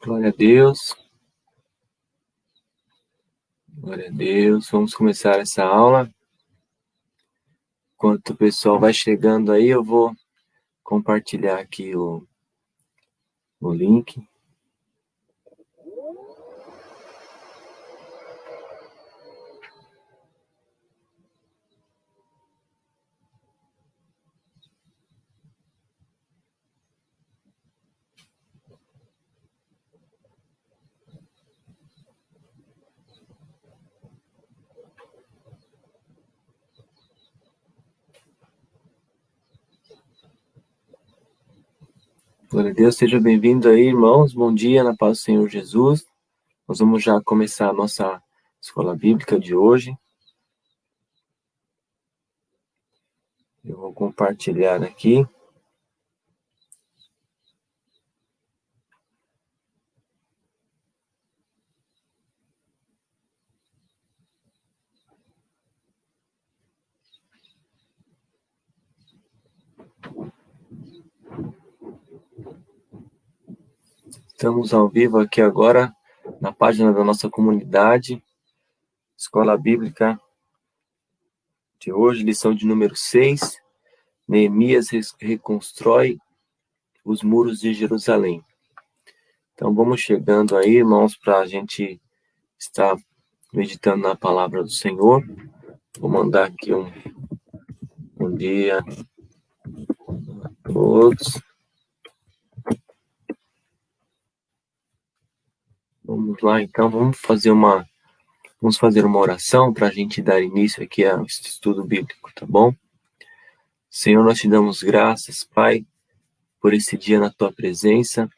Glória a Deus, glória a Deus. Vamos começar essa aula. Enquanto o pessoal vai chegando aí, eu vou compartilhar aqui o link. Glória a Deus, seja bem-vindo aí, irmãos. Bom dia, na paz do Senhor Jesus. Nós vamos já começar a nossa escola bíblica de hoje. Eu vou compartilhar aqui. Estamos ao vivo aqui agora na página da nossa comunidade, Escola Bíblica de hoje, lição de número 6. Neemias reconstrói os muros de Jerusalém. Então vamos chegando aí, irmãos, para a gente estar meditando na palavra do Senhor. Vou mandar aqui um bom dia a todos. Vamos lá, então, vamos fazer uma oração para a gente dar início aqui ao estudo bíblico, tá bom? Senhor, nós te damos graças, Pai, por esse dia na tua presença.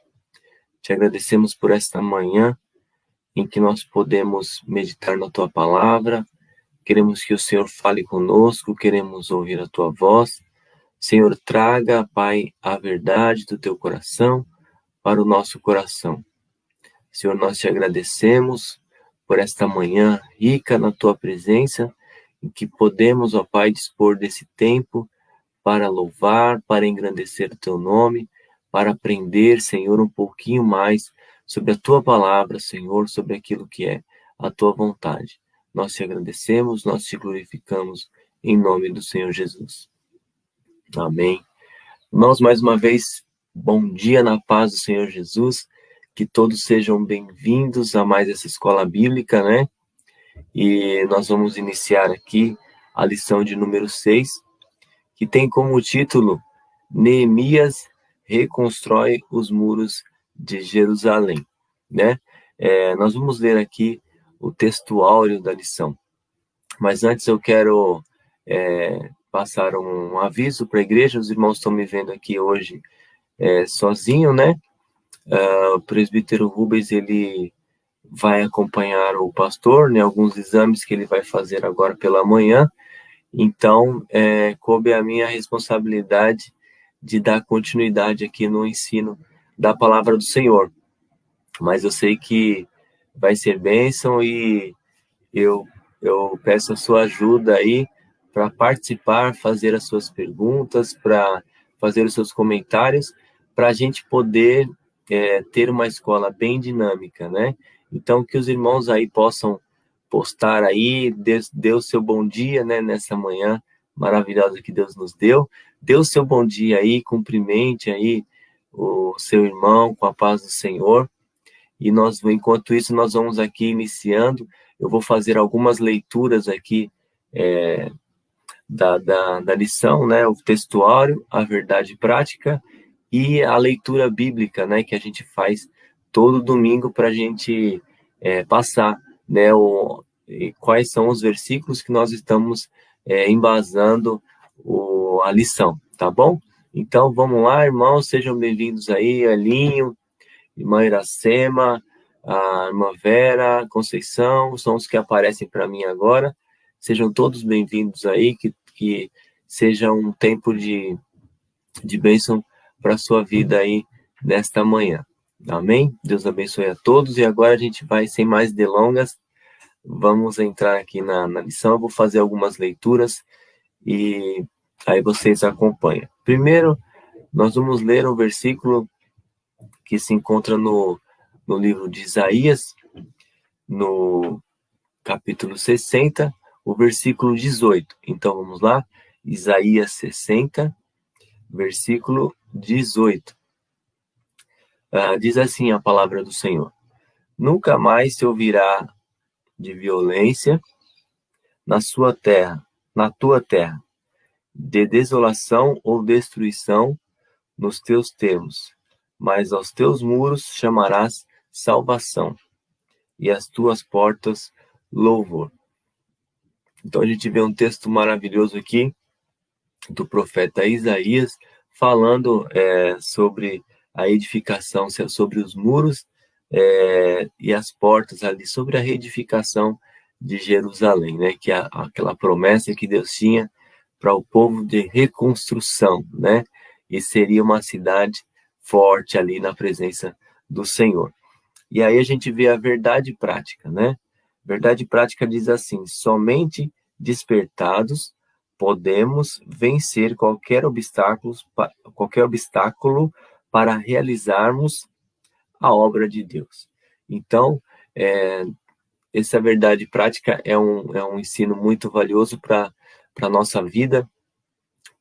Te agradecemos por esta manhã em que nós podemos meditar na tua palavra. Queremos que o Senhor fale conosco, queremos ouvir a tua voz. Senhor, traga, Pai, a verdade do teu coração para o nosso coração. Senhor, nós te agradecemos por esta manhã rica na tua presença, em que podemos, ó Pai, dispor desse tempo para louvar, para engrandecer o teu nome, para aprender, Senhor, um pouquinho mais sobre a tua palavra, Senhor, sobre aquilo que é a tua vontade. Nós te agradecemos, nós te glorificamos em nome do Senhor Jesus. Amém. Irmãos, mais uma vez, bom dia na paz do Senhor Jesus. Que todos sejam bem-vindos a mais essa escola bíblica, né? E nós vamos iniciar aqui a lição de número 6, que tem como título Neemias reconstrói os muros de Jerusalém, né? Nós vamos ler aqui o texto áureo da lição. Mas antes eu quero passar um aviso para a igreja. Os irmãos estão me vendo aqui hoje sozinho, né? O presbítero Rubens, ele vai acompanhar o pastor, né, alguns exames que ele vai fazer agora pela manhã. Então, coube a minha responsabilidade de dar continuidade aqui no ensino da palavra do Senhor. Mas eu sei que vai ser bênção e eu peço a sua ajuda aí para participar, fazer as suas perguntas, para fazer os seus comentários, para a gente poder ter uma escola bem dinâmica, né? Então, que os irmãos aí possam postar aí, dê o seu bom dia, né, nessa manhã maravilhosa que Deus nos deu. Dê o seu bom dia aí, cumprimente aí o seu irmão com a paz do Senhor. E nós, enquanto isso, nós vamos aqui iniciando. Eu vou fazer algumas leituras aqui da lição, né, o textuário, a verdade prática e a leitura bíblica, né, que a gente faz todo domingo para a gente passar, né, quais são os versículos que nós estamos embasando a lição, tá bom? Então, vamos lá, irmãos, sejam bem-vindos aí, Elinho, irmã Iracema, a irmã Vera, Conceição, são os que aparecem para mim agora. Sejam todos bem-vindos aí, que seja um tempo de bênção para a sua vida aí nesta manhã. Amém? Deus abençoe a todos. E agora a gente vai, sem mais delongas, vamos entrar aqui na lição. Eu vou fazer algumas leituras e aí vocês acompanham. Primeiro, nós vamos ler um versículo que se encontra no no livro de Isaías, no capítulo 60, o versículo 18. Então, vamos lá. Isaías 60, versículo 18. Diz assim a palavra do Senhor: Nunca mais se ouvirá de violência na sua terra, na tua terra, de desolação ou destruição nos teus termos, mas aos teus muros chamarás salvação, e às tuas portas louvor. Então a gente vê um texto maravilhoso aqui do profeta Isaías falando sobre a edificação, sobre os muros e as portas ali, sobre a reedificação de Jerusalém, né? Que é aquela promessa que Deus tinha para o povo de reconstrução, né? E seria uma cidade forte ali na presença do Senhor. E aí a gente vê a verdade prática, né? Verdade prática diz assim: somente despertados podemos vencer qualquer obstáculo para realizarmos a obra de Deus. Então, essa verdade prática é um ensino muito valioso para a nossa vida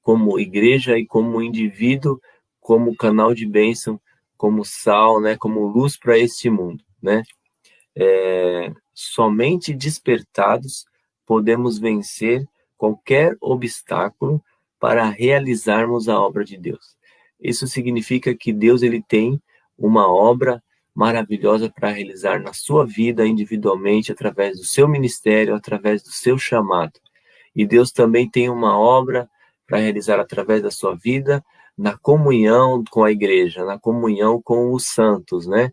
como igreja e como indivíduo, como canal de bênção, como sal, né, como luz para este mundo, né? Somente despertados podemos vencer qualquer obstáculo para realizarmos a obra de Deus. Isso significa que Deus ele tem uma obra maravilhosa para realizar na sua vida individualmente, através do seu ministério, através do seu chamado. E Deus também tem uma obra para realizar através da sua vida, na comunhão com a igreja, na comunhão com os santos, né?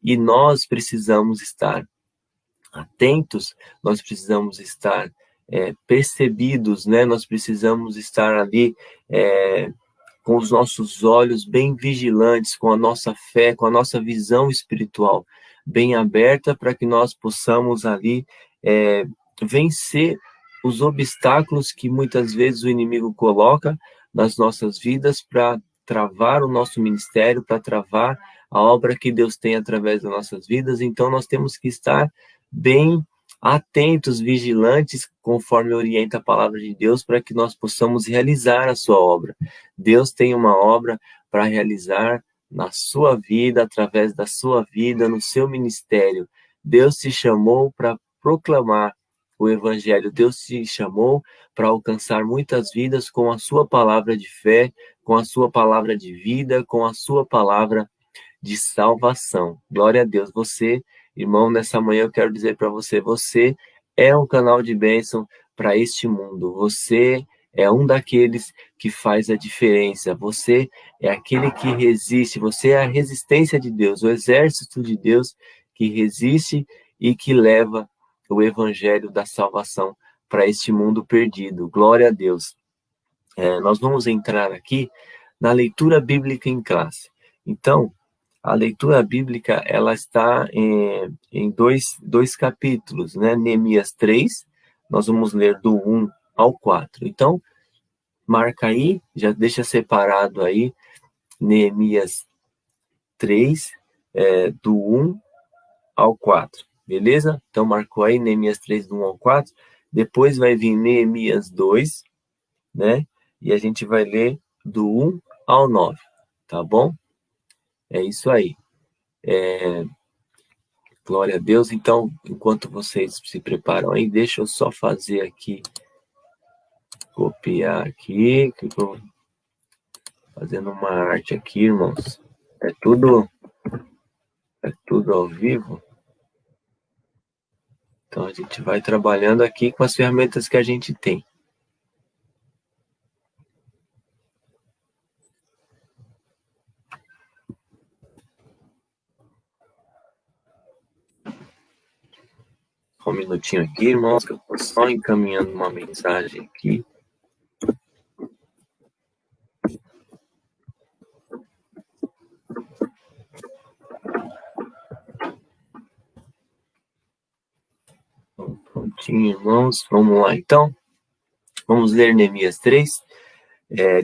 E nós precisamos estar atentos, nós precisamos estar percebidos, né? Nós precisamos estar ali com os nossos olhos bem vigilantes, com a nossa fé, com a nossa visão espiritual bem aberta, para que nós possamos ali vencer os obstáculos que muitas vezes o inimigo coloca nas nossas vidas para travar o nosso ministério, para travar a obra que Deus tem através das nossas vidas. Então nós temos que estar bem atentos, vigilantes, conforme orienta a palavra de Deus, para que nós possamos realizar a sua obra. Deus tem uma obra para realizar na sua vida, através da sua vida, no seu ministério. Deus te chamou para proclamar o evangelho. Deus te chamou para alcançar muitas vidas com a sua palavra de fé, com a sua palavra de vida, com a sua palavra de salvação. Glória a Deus. Você, irmão, nessa manhã eu quero dizer para você, você é um canal de bênção para este mundo. Você é um daqueles que faz a diferença. Você é aquele que resiste. Você é a resistência de Deus, o exército de Deus que resiste e que leva o evangelho da salvação para este mundo perdido. Glória a Deus. Nós vamos entrar aqui na leitura bíblica em classe. Então, a leitura bíblica ela está em dois capítulos, né? Neemias 3, nós vamos ler do 1 ao 4. Então, marca aí, já deixa separado aí, Neemias 3, do 1 ao 4, beleza? Então, marcou aí Neemias 3, do 1 ao 4. Depois vai vir Neemias 2, né? E a gente vai ler do 1 ao 9, tá bom? É isso aí. Glória a Deus. Então, enquanto vocês se preparam aí, deixa eu só fazer aqui, copiar aqui, que eu tô fazendo uma arte aqui, irmãos. É tudo ao vivo. Então, a gente vai trabalhando aqui com as ferramentas que a gente tem. Um minutinho aqui, irmãos, que eu estou só encaminhando uma mensagem aqui. Prontinho, irmãos. Vamos lá, então. Vamos ler Neemias 3.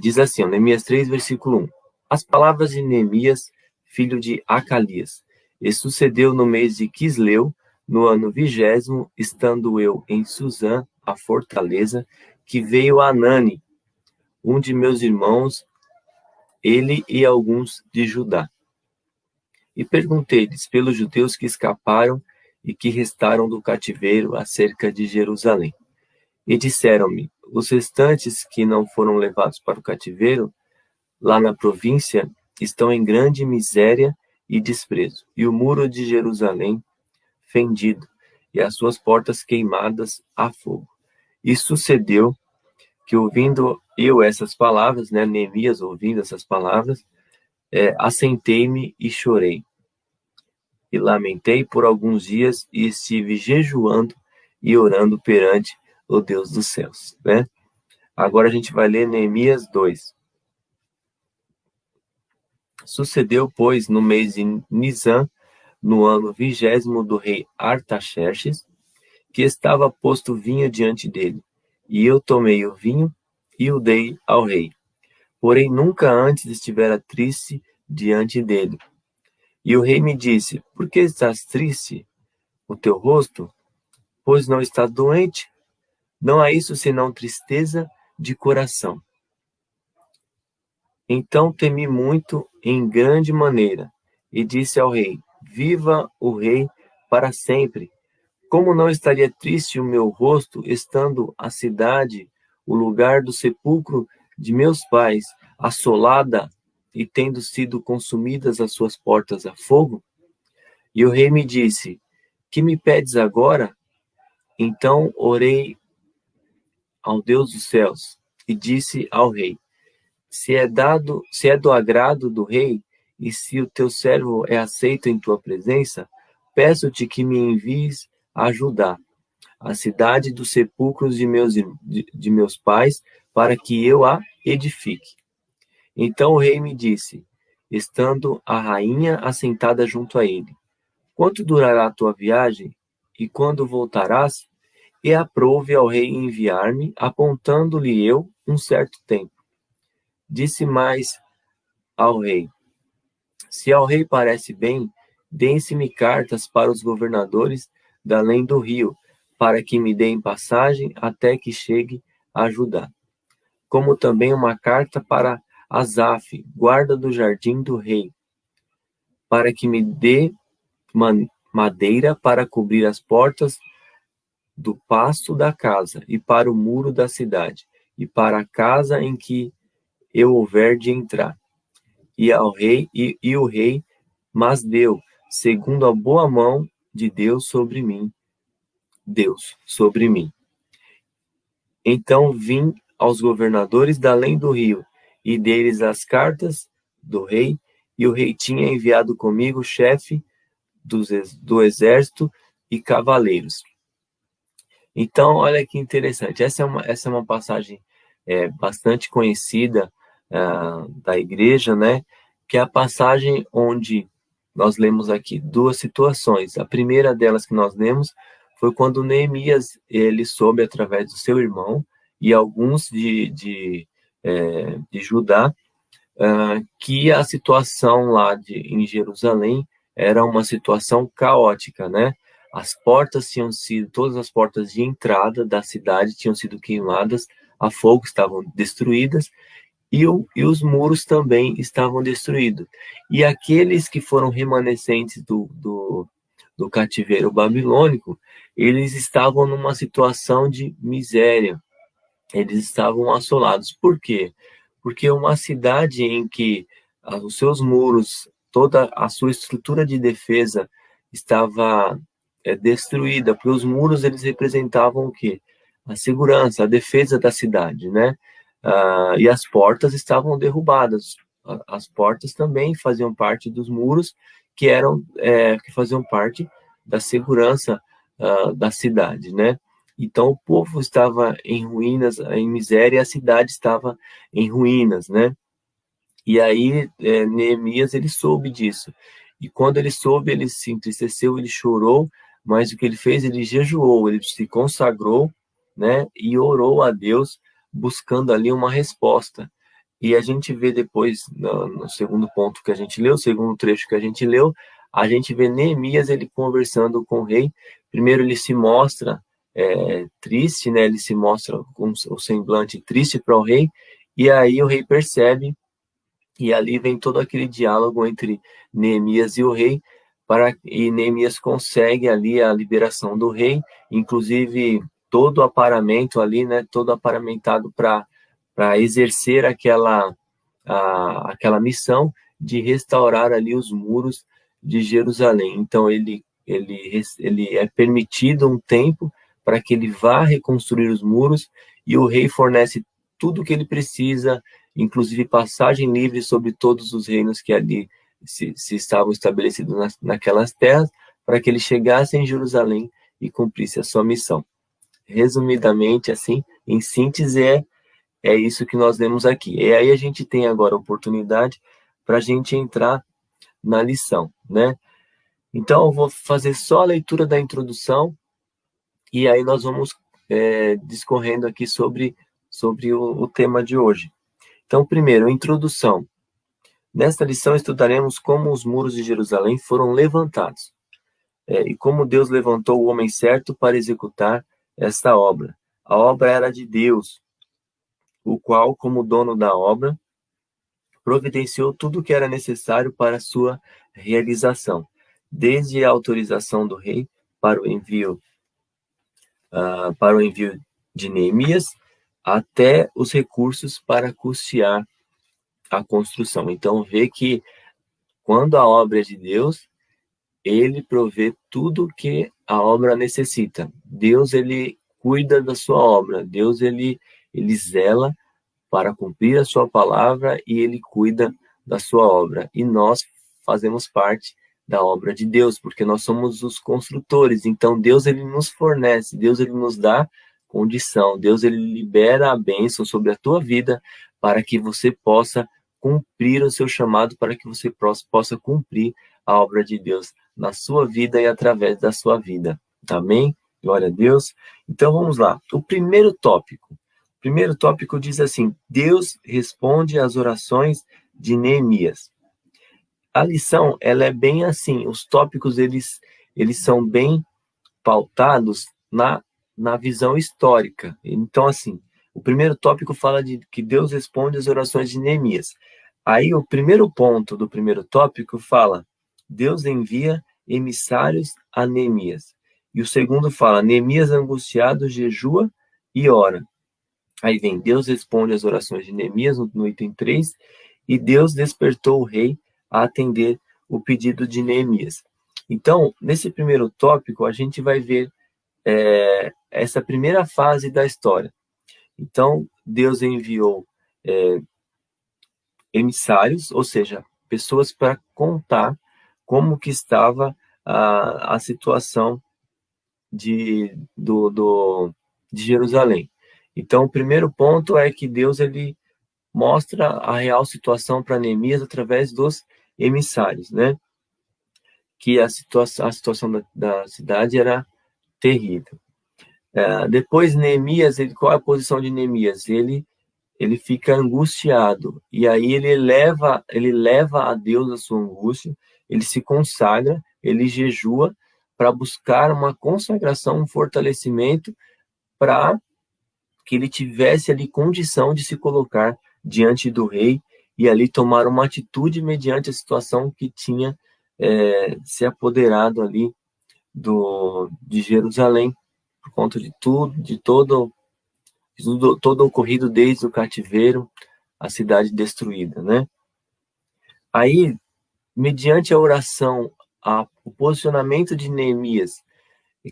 Diz assim, Neemias 3, versículo 1. As palavras de Neemias, filho de Acalias, E sucedeu no mês de Quisleu, no ano 20º, estando eu em Suzã, a fortaleza, que veio Anani, um de meus irmãos, ele e alguns de Judá. E perguntei-lhes pelos judeus que escaparam e que restaram do cativeiro acerca de Jerusalém. E disseram-me: os restantes que não foram levados para o cativeiro, lá na província, estão em grande miséria e desprezo, e o muro de Jerusalém fendido, e as suas portas queimadas a fogo. E sucedeu que, ouvindo eu essas palavras, Neemias ouvindo essas palavras, assentei-me e chorei. E lamentei por alguns dias e estive jejuando e orando perante o Deus dos céus. Agora a gente vai ler Neemias 2. Sucedeu, pois, no mês de Nisan, no ano 20º do rei Artaxerxes, que estava posto vinho diante dele. E eu tomei o vinho e o dei ao rei. Porém, nunca antes estivera triste diante dele. E o rei me disse: por que estás triste, o teu rosto? Pois não estás doente? Não há isso senão tristeza de coração. Então temi muito em grande maneira, e disse ao rei: viva o rei para sempre. Como não estaria triste o meu rosto, estando a cidade, o lugar do sepulcro de meus pais, assolada e tendo sido consumidas as suas portas a fogo? E o rei me disse: que me pedes agora? Então orei ao Deus dos céus e disse ao rei: se é do agrado do rei, e se o teu servo é aceito em tua presença, peço-te que me envies a Judá, a cidade dos sepulcros de meus pais, para que eu a edifique. Então o rei me disse, estando a rainha assentada junto a ele: quanto durará a tua viagem, e quando voltarás? E aprouve ao rei enviar-me, apontando-lhe eu um certo tempo. Disse mais ao rei: se ao rei parece bem, deem-se-me cartas para os governadores da além do rio, para que me deem passagem até que chegue a Judá. Como também uma carta para Asaf, guarda do jardim do rei, para que me dê madeira para cobrir as portas do pasto da casa, e para o muro da cidade, e para a casa em que eu houver de entrar. E ao rei, e o rei mas deu, segundo a boa mão de Deus sobre mim. Então vim aos governadores da além do rio, e dei-lhes as cartas do rei, e o rei tinha enviado comigo chefe do exército e cavaleiros. Então, olha que interessante. Essa é uma passagem bastante conhecida da igreja, que é a passagem onde nós lemos aqui duas situações. A primeira delas que nós lemos foi quando Neemias ele soube através do seu irmão e alguns de Judá que a situação lá em Jerusalém era uma situação caótica, todas as portas de entrada da cidade tinham sido queimadas a fogo, estavam destruídas, e os muros também estavam destruídos. E aqueles que foram remanescentes do cativeiro babilônico, eles estavam numa situação de miséria, eles estavam assolados. Por quê? Porque uma cidade em que os seus muros, toda a sua estrutura de defesa estava destruída, porque os muros eles representavam o quê? A segurança, a defesa da cidade, e as portas estavam derrubadas. As portas também faziam parte dos muros que faziam parte da segurança da cidade, Então o povo estava em ruínas, em miséria, e a cidade estava em ruínas, E aí Neemias ele soube disso. E quando ele soube, ele se entristeceu, ele chorou, mas o que ele fez, ele jejuou, ele se consagrou, e orou a Deus, buscando ali uma resposta. E a gente vê depois, no segundo ponto que a gente leu, o segundo trecho que a gente leu, a gente vê Neemias, ele conversando com o rei. Primeiro ele se mostra triste, né? Ele se mostra com o semblante triste para o rei, e aí o rei percebe, e ali vem todo aquele diálogo entre Neemias e o rei, e Neemias consegue ali a liberação do rei, inclusive todo o aparamento ali, né? Todo aparamentado para exercer aquela missão de restaurar ali os muros de Jerusalém. Então ele é permitido um tempo para que ele vá reconstruir os muros, e o rei fornece tudo o que ele precisa, inclusive passagem livre sobre todos os reinos que ali se estavam estabelecidos naquelas terras, para que ele chegasse em Jerusalém e cumprisse a sua missão. Resumidamente, assim, em síntese, é isso que nós lemos aqui. E aí a gente tem agora a oportunidade para a gente entrar na lição, né? Então, eu vou fazer só a leitura da introdução, e aí nós vamos discorrendo aqui sobre o tema de hoje. Então, primeiro, introdução. Nesta lição estudaremos como os muros de Jerusalém foram levantados, e como Deus levantou o homem certo para executar esta obra. A obra era de Deus, o qual, como dono da obra, providenciou tudo o que era necessário para sua realização, desde a autorização do rei para o envio de Neemias, até os recursos para custear a construção. Então, vê que quando a obra é de Deus, ele provê tudo que a obra necessita. Deus, ele cuida da sua obra. Deus, ele zela para cumprir a sua palavra, e ele cuida da sua obra. E nós fazemos parte da obra de Deus, porque nós somos os construtores. Então, Deus, ele nos fornece, Deus, ele nos dá condição, Deus, ele libera a bênção sobre a tua vida para que você possa cumprir o seu chamado, para que você possa cumprir a obra de Deus na sua vida e através da sua vida. Amém? Glória a Deus. Então, vamos lá. O primeiro tópico diz assim: Deus responde às orações de Neemias. A lição, ela é bem assim, os tópicos, eles são bem pautados na visão histórica. Então, assim, o primeiro tópico fala de que Deus responde às orações de Neemias. Aí, o primeiro ponto do primeiro tópico fala: Deus envia emissários a Neemias. E o segundo fala: Neemias angustiado jejua e ora. Aí vem: Deus responde às orações de Neemias, no item 3, e Deus despertou o rei a atender o pedido de Neemias. Então, nesse primeiro tópico, a gente vai ver essa primeira fase da história. Então, Deus enviou emissários, ou seja, pessoas para contar como que estava a situação de Jerusalém. Então, o primeiro ponto é que Deus, ele mostra a real situação para Neemias através dos emissários, né? Que a situação da cidade era terrível. Depois, Neemias, qual é a posição de Neemias? Ele fica angustiado, e aí ele leva a Deus a sua angústia, ele se consagra, ele jejua para buscar uma consagração, um fortalecimento, para que ele tivesse ali condição de se colocar diante do rei e ali tomar uma atitude mediante a situação que tinha se apoderado ali de Jerusalém, por conta de tudo, de todo ocorrido desde o cativeiro, a cidade destruída, né? Aí, mediante a oração, o posicionamento de Neemias,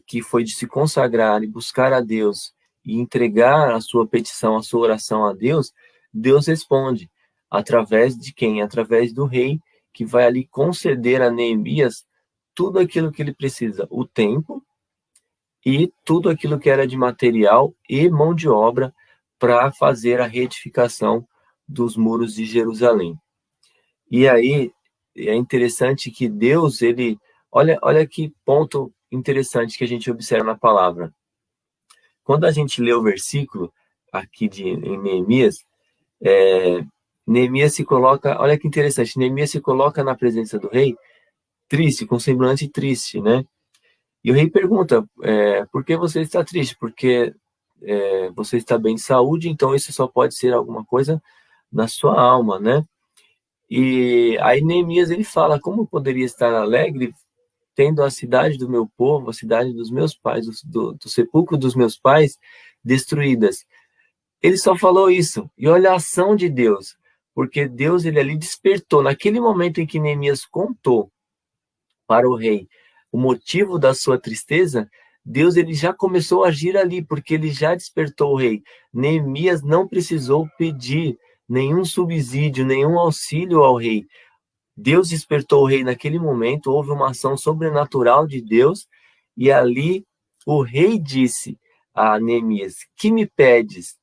que foi de se consagrar e buscar a Deus e entregar a sua petição, a sua oração a Deus, Deus responde. Através de quem? Através do rei, que vai ali conceder a Neemias tudo aquilo que ele precisa, o tempo e tudo aquilo que era de material e mão de obra para fazer a reedificação dos muros de Jerusalém. E aí é interessante que Deus, olha que ponto interessante que a gente observa na palavra. Quando a gente lê o versículo aqui em Neemias, Neemias se coloca, olha que interessante, Neemias se coloca na presença do rei triste, com semblante triste, né? E o rei pergunta, por que você está triste? Porque você está bem de saúde, então isso só pode ser alguma coisa na sua alma, né? E aí Neemias ele fala, como eu poderia estar alegre tendo a cidade do meu povo, a cidade dos meus pais, do sepulcro dos meus pais destruídas? Ele só falou isso. E olha a ação de Deus, porque Deus ele ali despertou, naquele momento em que Neemias contou para o rei o motivo da sua tristeza, Deus ele já começou a agir ali, porque ele já despertou o rei. Neemias não precisou pedir nenhum subsídio, nenhum auxílio ao rei. Deus despertou o rei naquele momento, houve uma ação sobrenatural de Deus, e ali o rei disse a Neemias: que me pedes?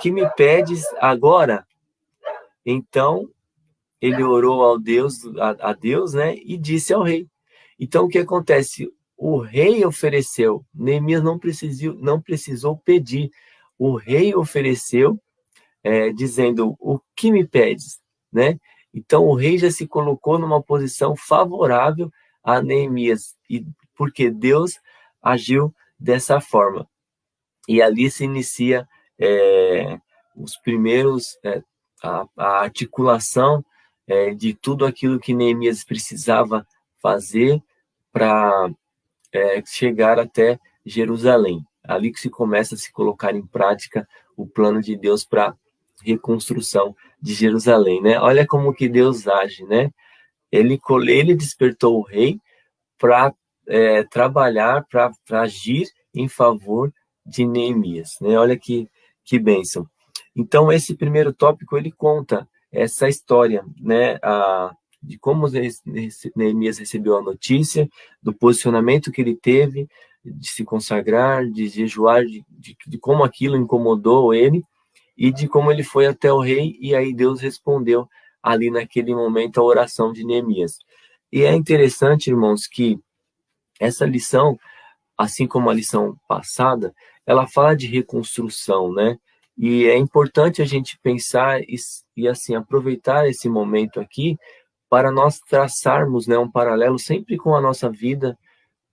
Que me pedes agora? Então ele orou ao Deus, a Deus, né, e disse ao rei. Então o que acontece? O rei ofereceu, Neemias não precisou pedir. O rei ofereceu, dizendo: o que me pedes, né? Então o rei já se colocou numa posição favorável a Neemias, e porque Deus agiu dessa forma. E ali se inicia os primeiros, a articulação de tudo aquilo que Neemias precisava fazer para chegar até Jerusalém. Ali que se começa a se colocar em prática o plano de Deus para reconstrução de Jerusalém, né? Olha como que Deus age, né? Ele despertou o rei para trabalhar, para agir em favor de Neemias, né? Olha que bênção. Então, esse primeiro tópico, ele conta essa história, né? De como Neemias recebeu a notícia, do posicionamento que ele teve, de se consagrar, de jejuar, de como aquilo incomodou ele, e de como ele foi até o rei, e aí Deus respondeu ali naquele momento a oração de Neemias. E é interessante, irmãos, que essa lição, assim como a lição passada, ela fala de reconstrução, né? E é importante a gente pensar e assim, aproveitar esse momento aqui para nós traçarmos, né, um paralelo sempre com a nossa vida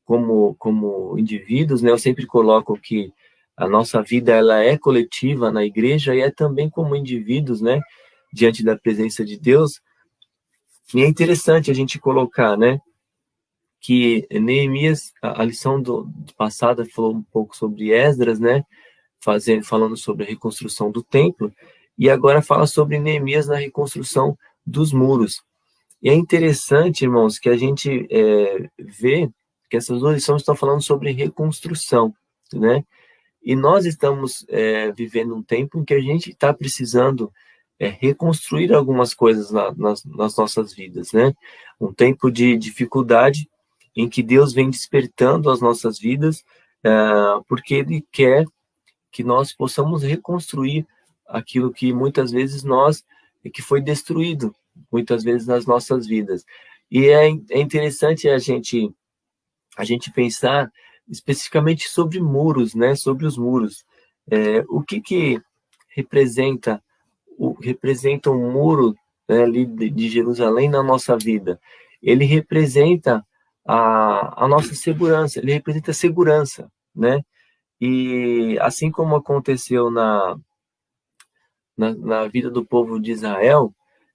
como indivíduos, né? Eu sempre coloco que a nossa vida ela é coletiva na igreja e é também como indivíduos, né, diante da presença de Deus. E é interessante a gente colocar, né, que Neemias, a lição do passada falou um pouco sobre Esdras, né, falando sobre a reconstrução do templo, e agora fala sobre Neemias na reconstrução dos muros. E é interessante, irmãos, que a gente vê que essas duas lições estão falando sobre reconstrução, né? E nós estamos vivendo um tempo em que a gente está precisando reconstruir algumas coisas nas nossas vidas, né? Um tempo de dificuldade em que Deus vem despertando as nossas vidas, porque Ele quer que nós possamos reconstruir aquilo que muitas vezes que foi destruído, muitas vezes nas nossas vidas. E é interessante a gente pensar especificamente sobre muros, né? Sobre os muros. O que representa um muro, né, ali de Jerusalém na nossa vida? Ele representa a nossa segurança, ele representa a segurança, né? E assim como aconteceu na vida do povo de Israel,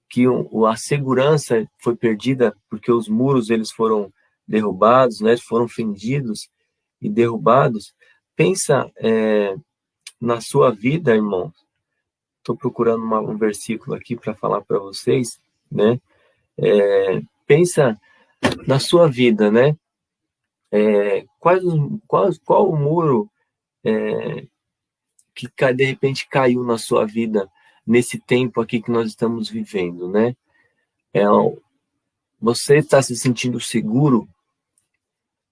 que a segurança foi perdida porque os muros eles foram derrubados, né, foram fendidos e derrubados. Pensa na sua vida, irmão. Estou procurando um versículo aqui para falar para vocês, né? Pensa na sua vida, né? Qual o muro que de repente caiu na sua vida nesse tempo aqui que nós estamos vivendo, né? Você está se sentindo seguro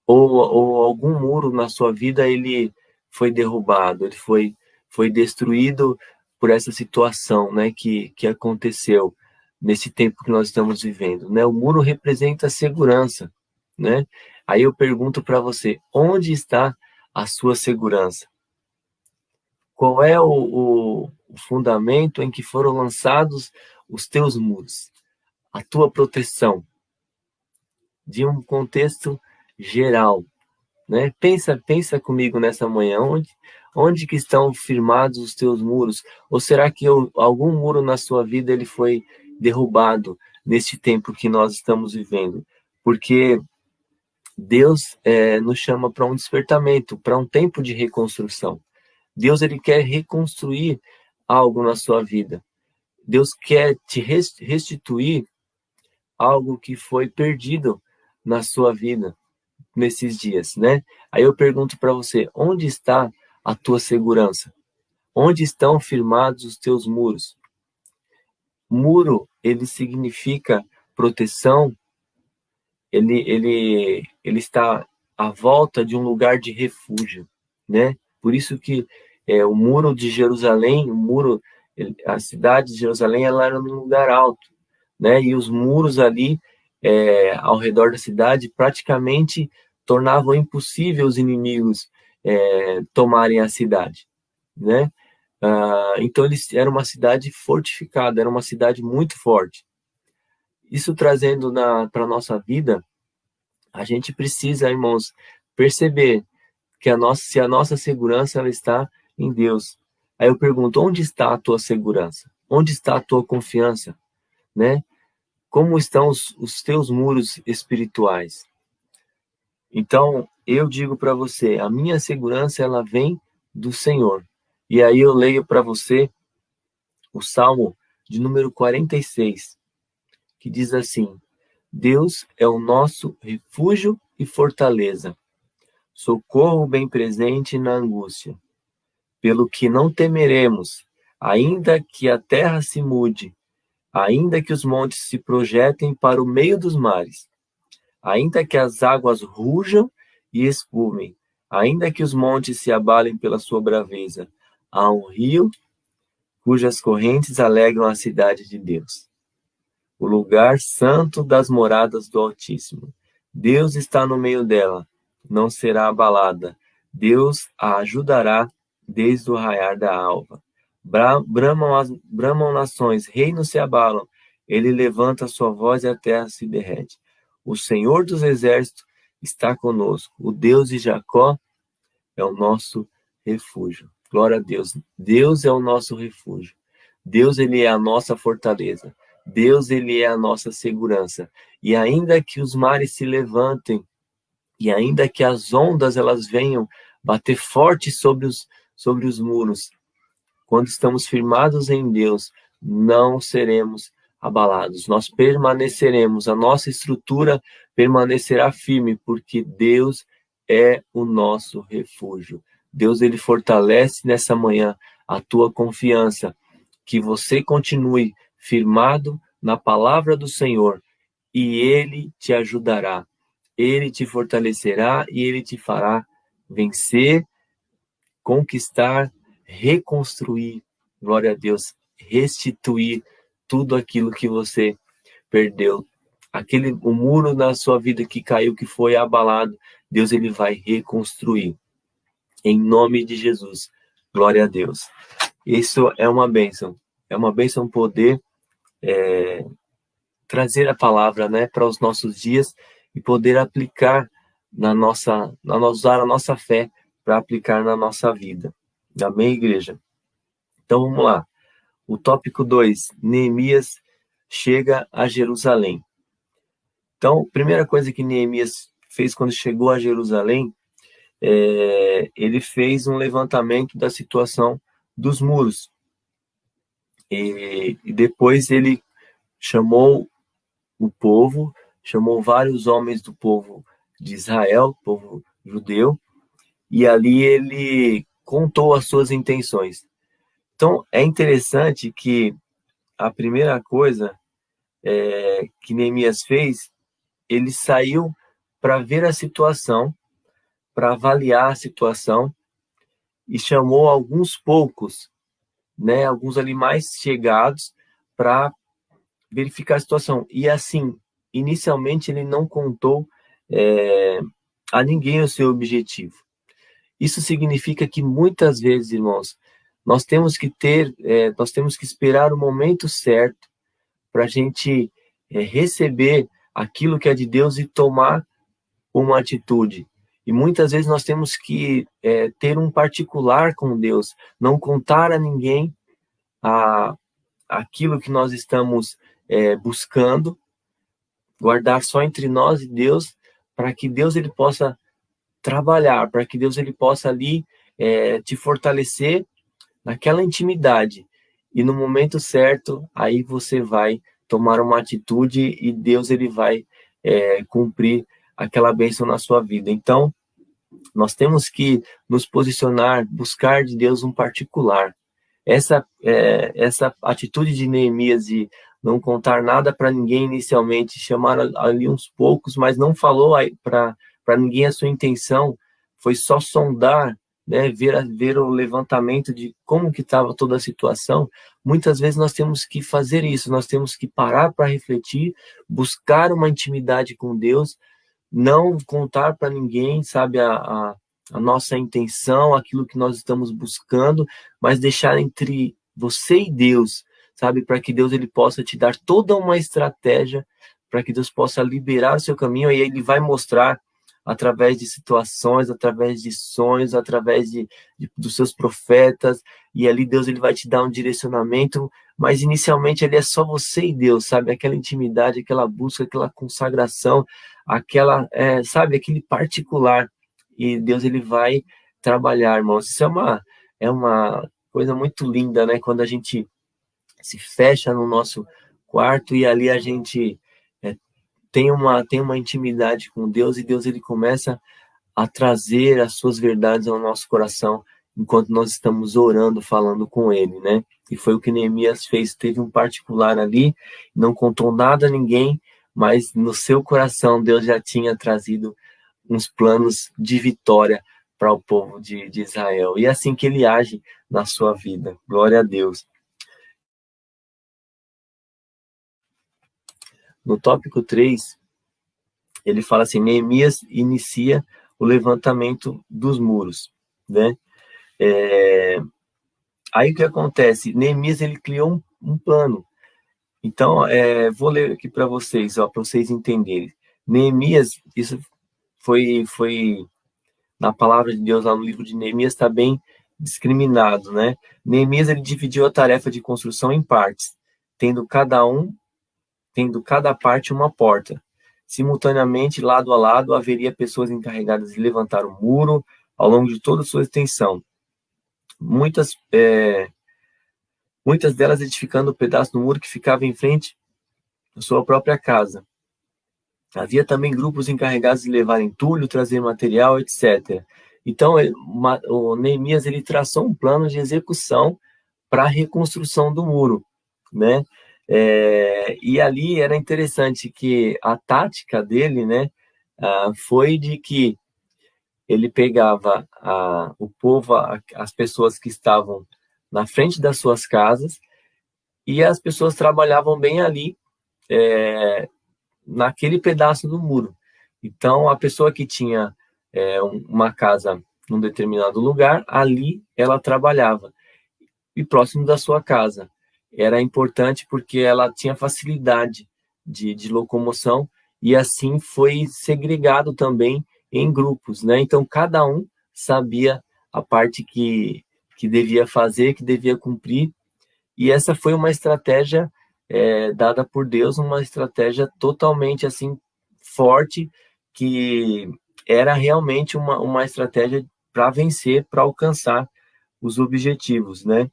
ou algum muro na sua vida ele foi derrubado, ele foi destruído por essa situação, né, que aconteceu nesse tempo que nós estamos vivendo, né? O muro representa a segurança, né? Aí eu pergunto para você, onde está a sua segurança? Qual é o fundamento em que foram lançados os teus muros, a tua proteção? de um contexto geral, né? Pensa comigo nessa manhã, onde que estão firmados os teus muros? Ou será que algum muro na sua vida ele foi derrubado neste tempo que nós estamos vivendo? Porque Deus nos chama para um despertamento, para um tempo de reconstrução. Deus ele quer reconstruir algo na sua vida. Deus quer te restituir algo que foi perdido na sua vida nesses dias, né? Aí eu pergunto para você, onde está a tua segurança? Onde estão firmados os teus muros? Muro, ele significa proteção, ele está à volta de um lugar de refúgio, né? Por isso que o muro de Jerusalém, a cidade de Jerusalém, ela era num lugar alto, né? E os muros ali ao redor da cidade praticamente tornavam impossível os inimigos tomarem a cidade, né? Então era uma cidade fortificada, era uma cidade muito forte. Isso trazendo para a nossa vida, a gente precisa, irmãos, perceber que se a nossa segurança ela está em Deus. Aí eu pergunto, onde está a tua segurança? Onde está a tua confiança? Né? Como estão os teus muros espirituais? Então, eu digo para você, a minha segurança ela vem do Senhor. E aí eu leio para você o Salmo de número 46, que diz assim: Deus é o nosso refúgio e fortaleza, socorro bem presente na angústia. Pelo que não temeremos, ainda que a terra se mude, ainda que os montes se projetem para o meio dos mares, ainda que as águas rujam e espumem, ainda que os montes se abalem pela sua braveza, há um rio cujas correntes alegram a cidade de Deus, o lugar santo das moradas do Altíssimo. Deus está no meio dela, não será abalada. Deus a ajudará desde o raiar da alva. Bramam nações, reinos se abalam. Ele levanta sua voz e a terra se derrete. O Senhor dos exércitos está conosco. O Deus de Jacó é o nosso refúgio. Glória a Deus. Deus é o nosso refúgio. Deus, ele é a nossa fortaleza. Deus, ele é a nossa segurança. E ainda que os mares se levantem, e ainda que as ondas elas venham bater forte sobre os muros, quando estamos firmados em Deus, não seremos abalados. Nós permaneceremos, a nossa estrutura permanecerá firme, porque Deus é o nosso refúgio. Deus, ele fortalece nessa manhã a tua confiança, que você continue firmado na palavra do Senhor, e Ele te ajudará, Ele te fortalecerá e Ele te fará vencer, conquistar, reconstruir, glória a Deus, restituir tudo aquilo que você perdeu. O muro na sua vida que caiu, que foi abalado, Deus ele vai reconstruir. Em nome de Jesus. Glória a Deus. Isso é uma bênção. É uma bênção poder trazer a palavra, né, para os nossos dias e poder aplicar usar a nossa fé para aplicar na nossa vida. Amém, igreja? Então vamos lá. O tópico 2, Neemias chega a Jerusalém. Então, a primeira coisa que Neemias fez quando chegou a Jerusalém, ele fez um levantamento da situação dos muros. E depois ele chamou o povo, chamou vários homens do povo de Israel, povo judeu, e ali ele contou as suas intenções. Então, é interessante que a primeira coisa que Neemias fez, ele saiu para ver a situação, para avaliar a situação, e chamou alguns poucos, né, alguns ali mais chegados, para verificar a situação. E assim, inicialmente ele não contou a ninguém o seu objetivo. Isso significa que muitas vezes, irmãos, nós temos que esperar o momento certo para a gente receber aquilo que é de Deus e tomar uma atitude. E muitas vezes nós temos que ter um particular com Deus, não contar a ninguém aquilo que nós estamos buscando, guardar só entre nós e Deus, para que Deus ele possa trabalhar, para que Deus ele possa ali te fortalecer naquela intimidade. E no momento certo, aí você vai tomar uma atitude e Deus ele vai cumprir aquela bênção na sua vida. Então, nós temos que nos posicionar, buscar de Deus um particular. Essa atitude de Neemias de não contar nada para ninguém inicialmente, chamar ali uns poucos, mas não falou para ninguém a sua intenção, foi só sondar, né, ver o levantamento de como que estava toda a situação. Muitas vezes nós temos que fazer isso, nós temos que parar para refletir, buscar uma intimidade com Deus, não contar para ninguém, sabe, a nossa intenção, aquilo que nós estamos buscando, mas deixar entre você e Deus, sabe, para que Deus ele possa te dar toda uma estratégia, para que Deus possa liberar o seu caminho, e ele vai mostrar através de situações, através de sonhos, através dos seus profetas, e ali Deus ele vai te dar um direcionamento, mas inicialmente ele é só você e Deus, sabe, aquela intimidade, aquela busca, aquela consagração, sabe, aquele particular, e Deus ele vai trabalhar, irmãos. Isso é uma coisa muito linda, né, quando a gente se fecha no nosso quarto e ali a gente tem uma intimidade com Deus, e Deus ele começa a trazer as suas verdades ao nosso coração enquanto nós estamos orando, falando com ele, né? E foi o que Neemias fez, teve um particular ali, não contou nada a ninguém, mas no seu coração Deus já tinha trazido uns planos de vitória para o povo de Israel. E é assim que ele age na sua vida. Glória a Deus. No tópico 3, ele fala assim, Neemias inicia o levantamento dos muros, né? Aí o que acontece? Neemias, ele criou um plano. Então, vou ler aqui para vocês entenderem. Neemias, isso foi na palavra de Deus, lá no livro de Neemias, está bem discriminado, né? Neemias, ele dividiu a tarefa de construção em partes, tendo cada parte uma porta. Simultaneamente, lado a lado, haveria pessoas encarregadas de levantar o muro ao longo de toda a sua extensão. Muitas delas edificando o pedaço do muro que ficava em frente à sua própria casa. Havia também grupos encarregados de levar entulho, trazer material, etc. Então, o Neemias ele traçou um plano de execução para a reconstrução do muro, né? E ali era interessante que a tática dele, né, foi de que ele pegava o povo, as pessoas que estavam na frente das suas casas, e as pessoas trabalhavam bem ali, naquele pedaço do muro. Então, a pessoa que tinha uma casa num determinado lugar, ali ela trabalhava. E próximo da sua casa. Era importante porque ela tinha facilidade de locomoção, e assim foi segregado também em grupos, né? Então, cada um sabia a parte que devia fazer, que devia cumprir, e essa foi uma estratégia dada por Deus, uma estratégia totalmente assim forte, que era realmente uma estratégia para vencer, para alcançar os objetivos, né?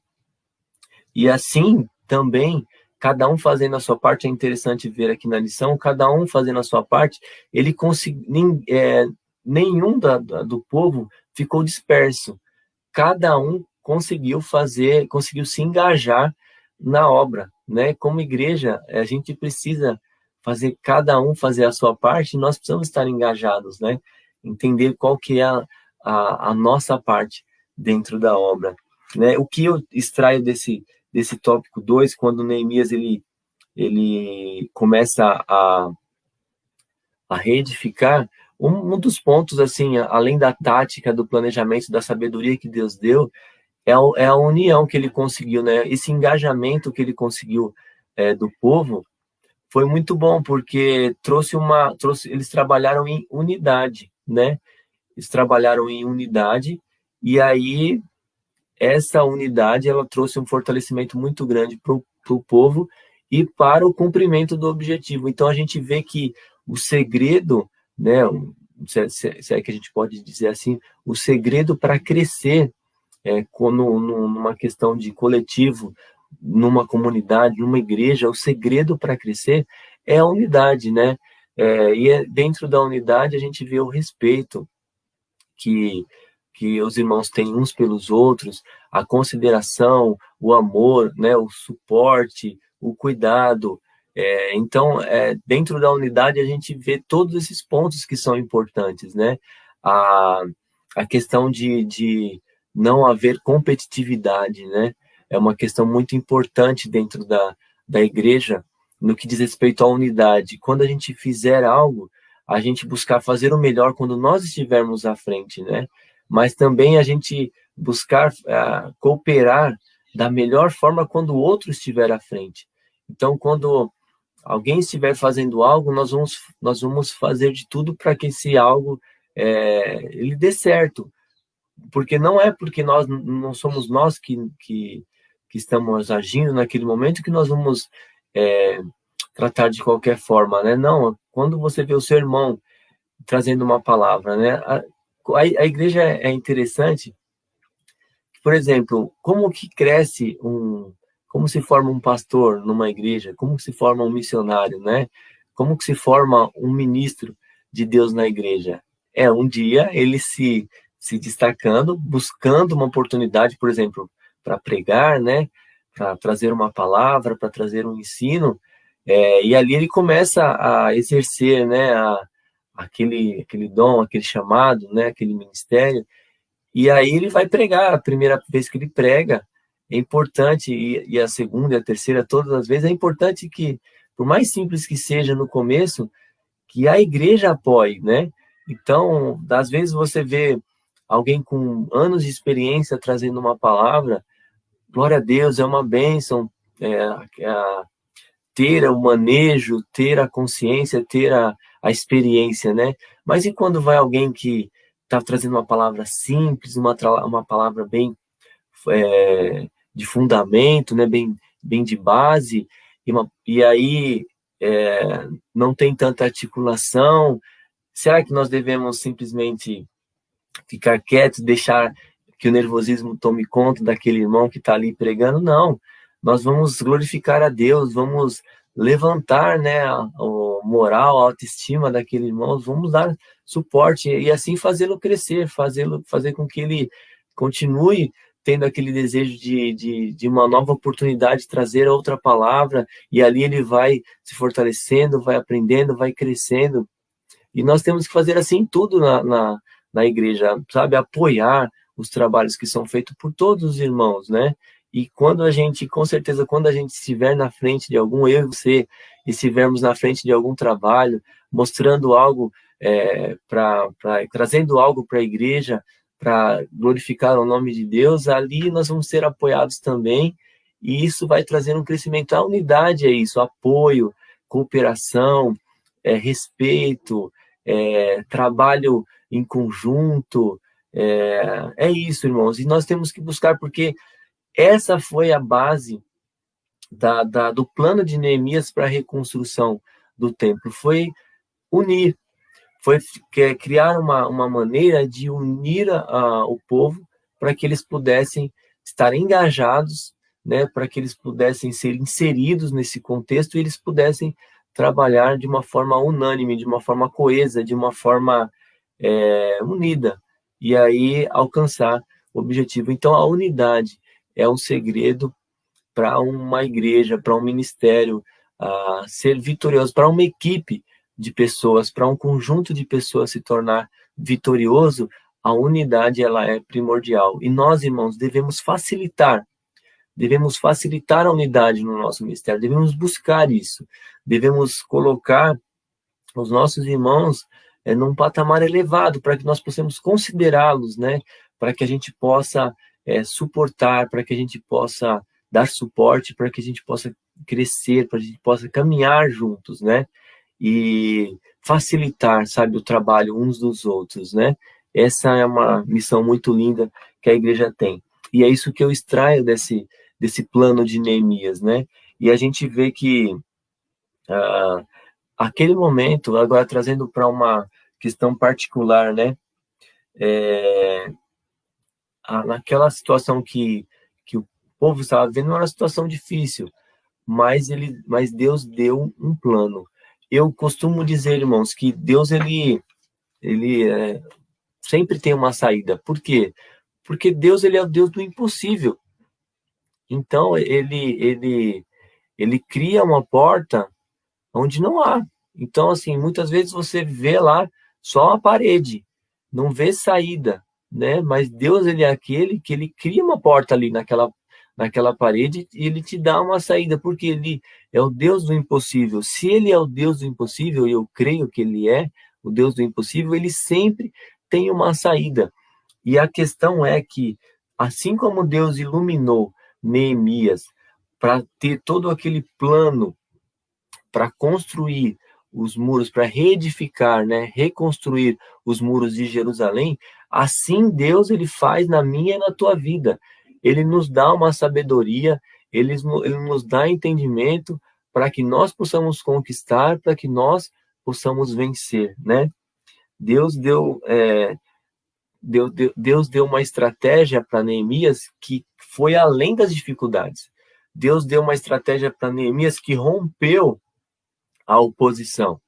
E assim também, cada um fazendo a sua parte, é interessante ver aqui na lição, cada um fazendo a sua parte, ele nenhum do povo ficou disperso. Cada um conseguiu se engajar na obra, né? Como igreja, a gente precisa cada um fazer a sua parte, e nós precisamos estar engajados, né? Entender qual que é a nossa parte dentro da obra, né? O que eu extraio desse tópico 2, quando Neemias ele começa a reedificar, um dos pontos, assim, além da tática, do planejamento, da sabedoria que Deus deu, é a união que ele conseguiu, né? Esse engajamento que ele conseguiu do povo foi muito bom, porque eles trabalharam em unidade, né? Eles trabalharam em unidade, e aí essa unidade ela trouxe um fortalecimento muito grande para o povo e para o cumprimento do objetivo. Então a gente vê que o segredo, né, se é que a gente pode dizer assim, o segredo para crescer numa questão de coletivo, numa comunidade, numa igreja, o segredo para crescer é a unidade, né? Dentro da unidade a gente vê o respeito que, que os irmãos têm uns pelos outros, a consideração, o amor, né? O suporte, o cuidado. Então, dentro da unidade a gente vê todos esses pontos que são importantes, né? A, a questão de não haver competitividade, né? É uma questão muito importante dentro da igreja no que diz respeito à unidade. Quando a gente fizer algo, a gente buscar fazer o melhor quando nós estivermos à frente, né? Mas também a gente buscar cooperar da melhor forma quando o outro estiver à frente. Então, quando alguém estiver fazendo algo, nós vamos fazer de tudo para que esse algo ele dê certo, porque não é porque nós não somos nós que estamos agindo naquele momento que nós vamos tratar de qualquer forma, né? Não, quando você vê o seu irmão trazendo uma palavra, né? A igreja é interessante, por exemplo, como se forma um pastor numa igreja, como se forma um missionário, né? Como que se forma um ministro de Deus na igreja? Um dia ele se destacando, buscando uma oportunidade, por exemplo, para pregar, né? Para trazer uma palavra, para trazer um ensino, e ali ele começa a exercer, né? Aquele dom, aquele chamado, né? Aquele ministério. E aí ele vai pregar. A primeira vez que ele prega é importante, e a segunda e a terceira, todas as vezes, é importante que, por mais simples que seja no começo, que a igreja apoie, né? Então, às vezes você vê alguém com anos de experiência trazendo uma palavra, glória a Deus, é uma bênção ter o manejo, ter a consciência, ter a experiência, né? Mas e quando vai alguém que está trazendo uma palavra simples, uma palavra bem de fundamento, né? Bem de base, e aí não tem tanta articulação? Será que nós devemos simplesmente ficar quietos, deixar que o nervosismo tome conta daquele irmão que está ali pregando? Não, nós vamos glorificar a Deus, vamos levantar, né, a moral, a autoestima daquele irmão, vamos dar suporte e assim fazê-lo crescer, fazer com que ele continue tendo aquele desejo de uma nova oportunidade, trazer outra palavra, e ali ele vai se fortalecendo, vai aprendendo, vai crescendo. E nós temos que fazer assim tudo na igreja, sabe? Apoiar os trabalhos que são feitos por todos os irmãos, né? E com certeza, quando a gente estiver na frente de algum, eu e você, e estivermos na frente de algum trabalho, mostrando algo, trazendo algo para a igreja, para glorificar o nome de Deus, ali nós vamos ser apoiados também, e isso vai trazer um crescimento. A unidade é isso, apoio, cooperação, respeito, trabalho em conjunto, isso, irmãos, e nós temos que buscar, porque essa foi a base do plano de Neemias para a reconstrução do templo, foi unir, foi criar uma maneira de unir o povo para que eles pudessem estar engajados, né, para que eles pudessem ser inseridos nesse contexto e eles pudessem trabalhar de uma forma unânime, de uma forma coesa, de uma forma unida, e aí alcançar o objetivo. Então, a unidade é um segredo para uma igreja, para um ministério ser vitorioso, para uma equipe de pessoas, para um conjunto de pessoas se tornar vitorioso. A unidade ela é primordial. E nós, irmãos, devemos facilitar a unidade no nosso ministério, devemos buscar isso, devemos colocar os nossos irmãos num patamar elevado, para que nós possamos considerá-los, né? Para que a gente possa suportar, para que a gente possa dar suporte, para que a gente possa crescer, para que a gente possa caminhar juntos, né? E facilitar, sabe, o trabalho uns dos outros, né? Essa é uma missão muito linda que a igreja tem. E é isso que eu extraio desse plano de Neemias, né? E a gente vê que aquele momento, agora trazendo para uma questão particular, né? Naquela situação que o povo estava vivendo, era uma situação difícil, mas Deus deu um plano. Eu costumo dizer, irmãos, que Deus ele sempre tem uma saída. Por quê? Porque Deus ele é o Deus do impossível. Então ele cria uma porta onde não há. Então, assim, muitas vezes você vê lá só a parede, não vê saída, né? Mas Deus, ele é aquele que ele cria uma porta ali naquela parede e ele te dá uma saída, porque ele é o Deus do impossível. Se ele é o Deus do impossível, e eu creio que ele é o Deus do impossível, ele sempre tem uma saída. E a questão é que, assim como Deus iluminou Neemias para ter todo aquele plano para construir os muros, para reedificar, né, reconstruir os muros de Jerusalém, assim Deus ele faz na minha e na tua vida. Ele nos dá uma sabedoria, ele nos dá entendimento para que nós possamos conquistar, para que nós possamos vencer, né? Deus Deus deu uma estratégia para Neemias que foi além das dificuldades. Deus deu uma estratégia para Neemias que rompeu a oposição.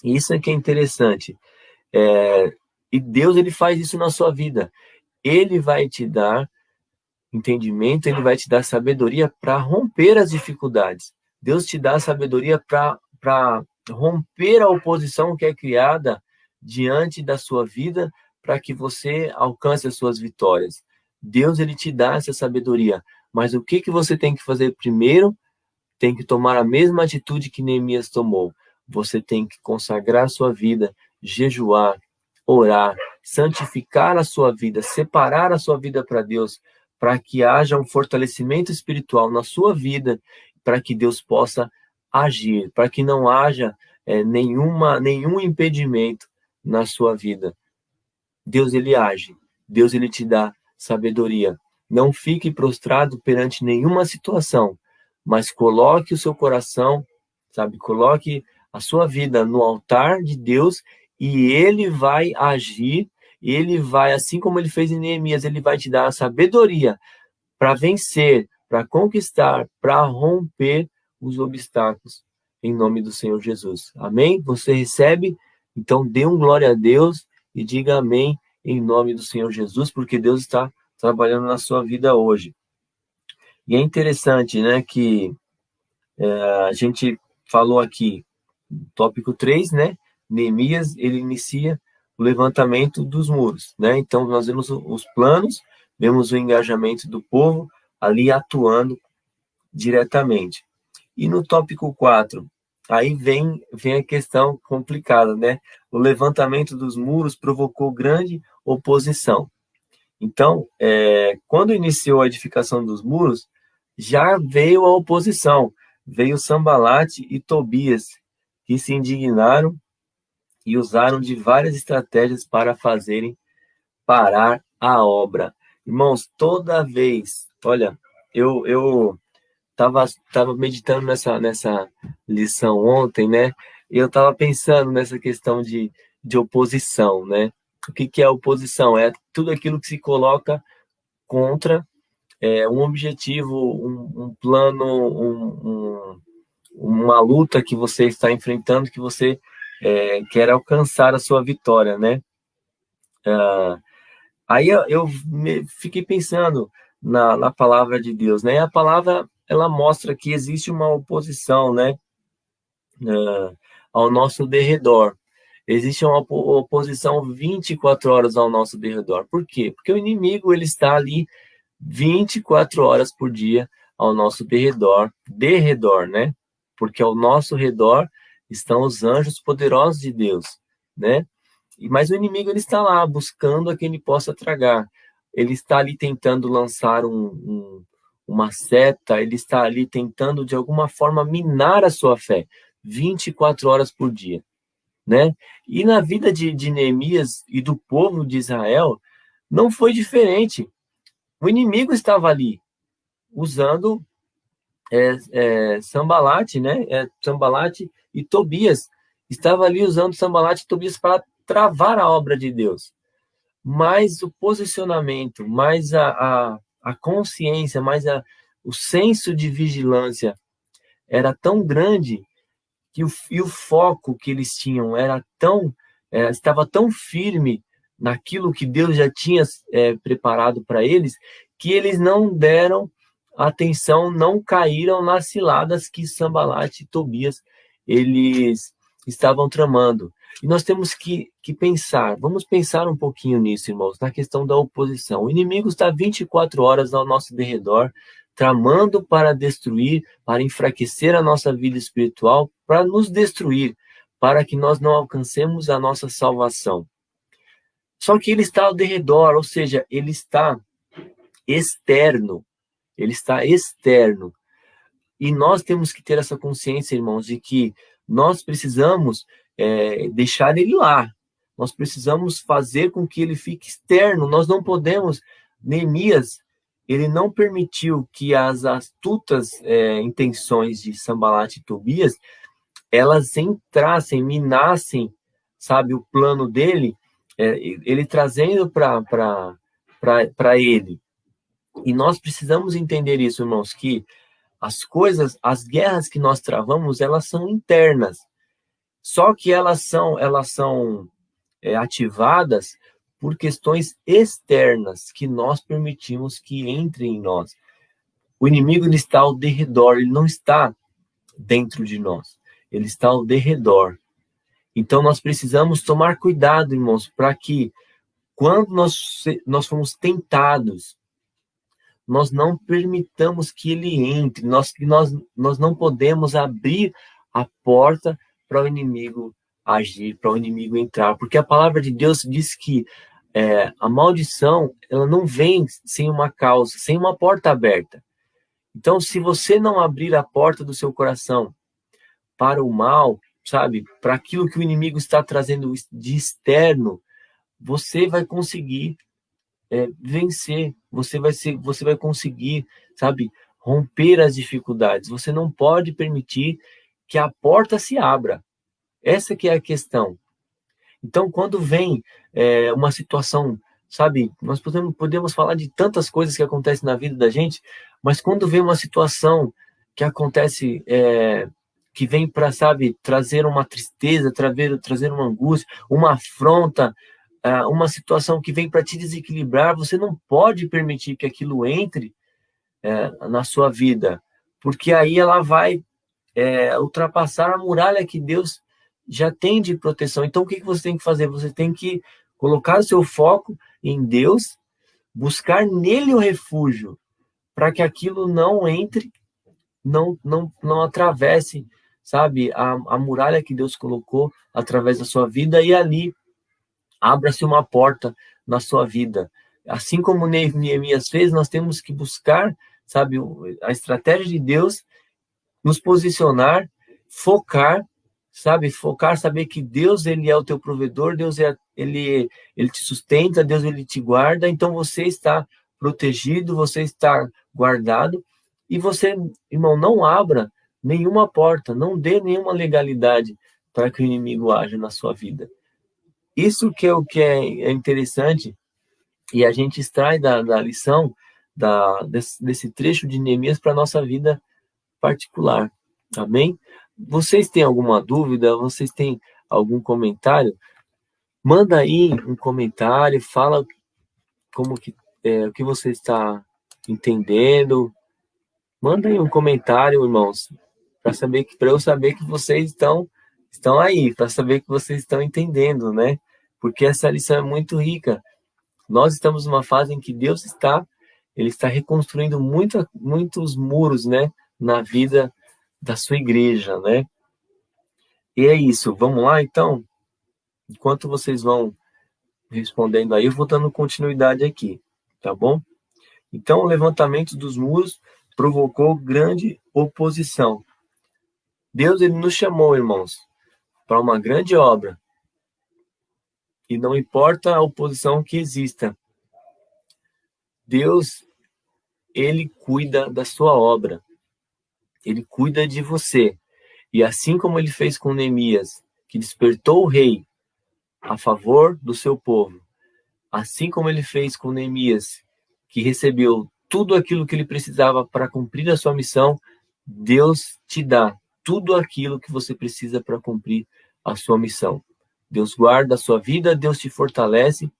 Isso é que é interessante. E Deus ele faz isso na sua vida. Ele vai te dar entendimento, ele vai te dar sabedoria para romper as dificuldades. Deus te dá sabedoria para romper a oposição que é criada diante da sua vida para que você alcance as suas vitórias. Deus ele te dá essa sabedoria. Mas o que você tem que fazer primeiro? Tem que tomar a mesma atitude que Neemias tomou. Você tem que consagrar a sua vida, jejuar, orar, santificar a sua vida, separar a sua vida para Deus, para que haja um fortalecimento espiritual na sua vida, para que Deus possa agir, para que não haja nenhum impedimento na sua vida. Deus ele age, Deus ele te dá sabedoria. Não fique prostrado perante nenhuma situação, mas coloque o seu coração, sabe, coloque a sua vida no altar de Deus e ele vai agir, ele vai, assim como ele fez em Neemias, ele vai te dar a sabedoria para vencer, para conquistar, para romper os obstáculos, em nome do Senhor Jesus. Amém? Você recebe? Então dê um glória a Deus e diga amém em nome do Senhor Jesus, porque Deus está trabalhando na sua vida hoje. E é interessante, né, que a gente falou aqui, tópico 3, né, Neemias, ele inicia o levantamento dos muros, né, então nós vemos os planos, vemos o engajamento do povo ali atuando diretamente. E no tópico 4, aí vem a questão complicada, né, o levantamento dos muros provocou grande oposição. Então, quando iniciou a edificação dos muros, já veio a oposição, veio Sambalate e Tobias, que se indignaram e usaram de várias estratégias para fazerem parar a obra. Irmãos, toda vez, olha, eu tava meditando nessa lição ontem, né? E eu estava pensando nessa questão de oposição, né? O que é oposição? É tudo aquilo que se coloca contra um objetivo, um plano, uma luta que você está enfrentando, que você quer alcançar a sua vitória, né? Aí eu fiquei pensando na palavra de Deus, né? A palavra, ela mostra que existe uma oposição, né? Ao nosso derredor. Existe uma oposição 24 horas ao nosso derredor. Por quê? Porque o inimigo, ele está ali 24 horas por dia ao nosso derredor, né? Porque ao nosso redor estão os anjos poderosos de Deus, né? Mas o inimigo ele está lá buscando a quem ele possa tragar. Ele está ali tentando lançar uma seta, ele está ali tentando de alguma forma minar a sua fé, 24 horas por dia, né? E na vida de Neemias e do povo de Israel, não foi diferente. O inimigo estava ali, usando Sanbalate, né? Sanbalate e Tobias. Estava ali usando Sanbalate e Tobias para travar a obra de Deus. Mas o posicionamento, mais a consciência, mais o senso de vigilância era tão grande e o foco que eles tinham estava tão firme naquilo que Deus já tinha preparado para eles, que eles não deram atenção, não caíram nas ciladas que Sanbalate e Tobias eles estavam tramando. E nós temos que pensar, vamos pensar um pouquinho nisso, irmãos, na questão da oposição. O inimigo está 24 horas ao nosso derredor, tramando para destruir, para enfraquecer a nossa vida espiritual, para nos destruir, para que nós não alcancemos a nossa salvação. Só que ele está ao derredor, ou seja, ele está externo. Ele está externo. E nós temos que ter essa consciência, irmãos, de que nós precisamos deixar ele lá. Nós precisamos fazer com que ele fique externo. Nós não podemos... Neemias, ele não permitiu que as astutas intenções de Sanbalate e Tobias, elas entrassem, minassem, sabe, o plano dele, ele trazendo para ele. E nós precisamos entender isso, irmãos, que as guerras que nós travamos, elas são internas. Só que elas são ativadas por questões externas que nós permitimos que entrem em nós. O inimigo ele está ao derredor, ele não está dentro de nós, ele está ao derredor. Então nós precisamos tomar cuidado, irmãos, para que quando nós fomos tentados, nós não permitamos que ele entre, nós não podemos abrir a porta para o inimigo agir, para o inimigo entrar, porque a palavra de Deus diz que a maldição, ela não vem sem uma causa, sem uma porta aberta. Então, se você não abrir a porta do seu coração para o mal, sabe, para aquilo que o inimigo está trazendo de externo, você vai conseguir vencer, você vai conseguir, sabe, romper as dificuldades. Você não pode permitir que a porta se abra. Essa que é a questão. Então, quando vem uma situação, sabe, nós podemos falar de tantas coisas que acontecem na vida da gente, mas quando vem uma situação que acontece, que vem para, sabe, trazer uma tristeza, trazer uma angústia, uma afronta, uma situação que vem para te desequilibrar, você não pode permitir que aquilo entre na sua vida, porque aí ela vai ultrapassar a muralha que Deus já tem de proteção. Então, o que você tem que fazer? Você tem que colocar o seu foco em Deus, buscar nele o refúgio, para que aquilo não entre, não atravesse, sabe, a muralha que Deus colocou através da sua vida, e ali abra-se uma porta na sua vida. Assim como Neemias fez, nós temos que buscar, sabe, a estratégia de Deus, nos posicionar, focar, saber que Deus, ele é o teu provedor, Deus ele te sustenta, Deus, ele te guarda, então você está protegido, você está guardado, e você, irmão, não abra nenhuma porta, não dê nenhuma legalidade para que o inimigo haja na sua vida. Isso que é o que é interessante, e a gente extrai da lição, desse trecho de Neemias para a nossa vida particular. Amém? Vocês têm alguma dúvida? Vocês têm algum comentário? Manda aí um comentário, fala como que o que você está entendendo. Manda aí um comentário, irmãos, para eu saber que vocês estão aí, para saber que vocês estão entendendo, né? Porque essa lição é muito rica. Nós estamos numa fase em que Deus ele está reconstruindo muitos muros, né, na vida da sua igreja, né? E é isso, vamos lá então? Enquanto vocês vão respondendo aí, eu vou dando continuidade aqui, tá bom? Então, o levantamento dos muros provocou grande oposição. Deus, ele nos chamou, irmãos, para uma grande obra. E não importa a oposição que exista, Deus, ele cuida da sua obra. Ele cuida de você. E assim como ele fez com Neemias, que despertou o rei a favor do seu povo, assim como ele fez com Neemias, que recebeu tudo aquilo que ele precisava para cumprir a sua missão, Deus te dá tudo aquilo que você precisa para cumprir a sua missão. Deus guarda a sua vida, Deus te fortalece,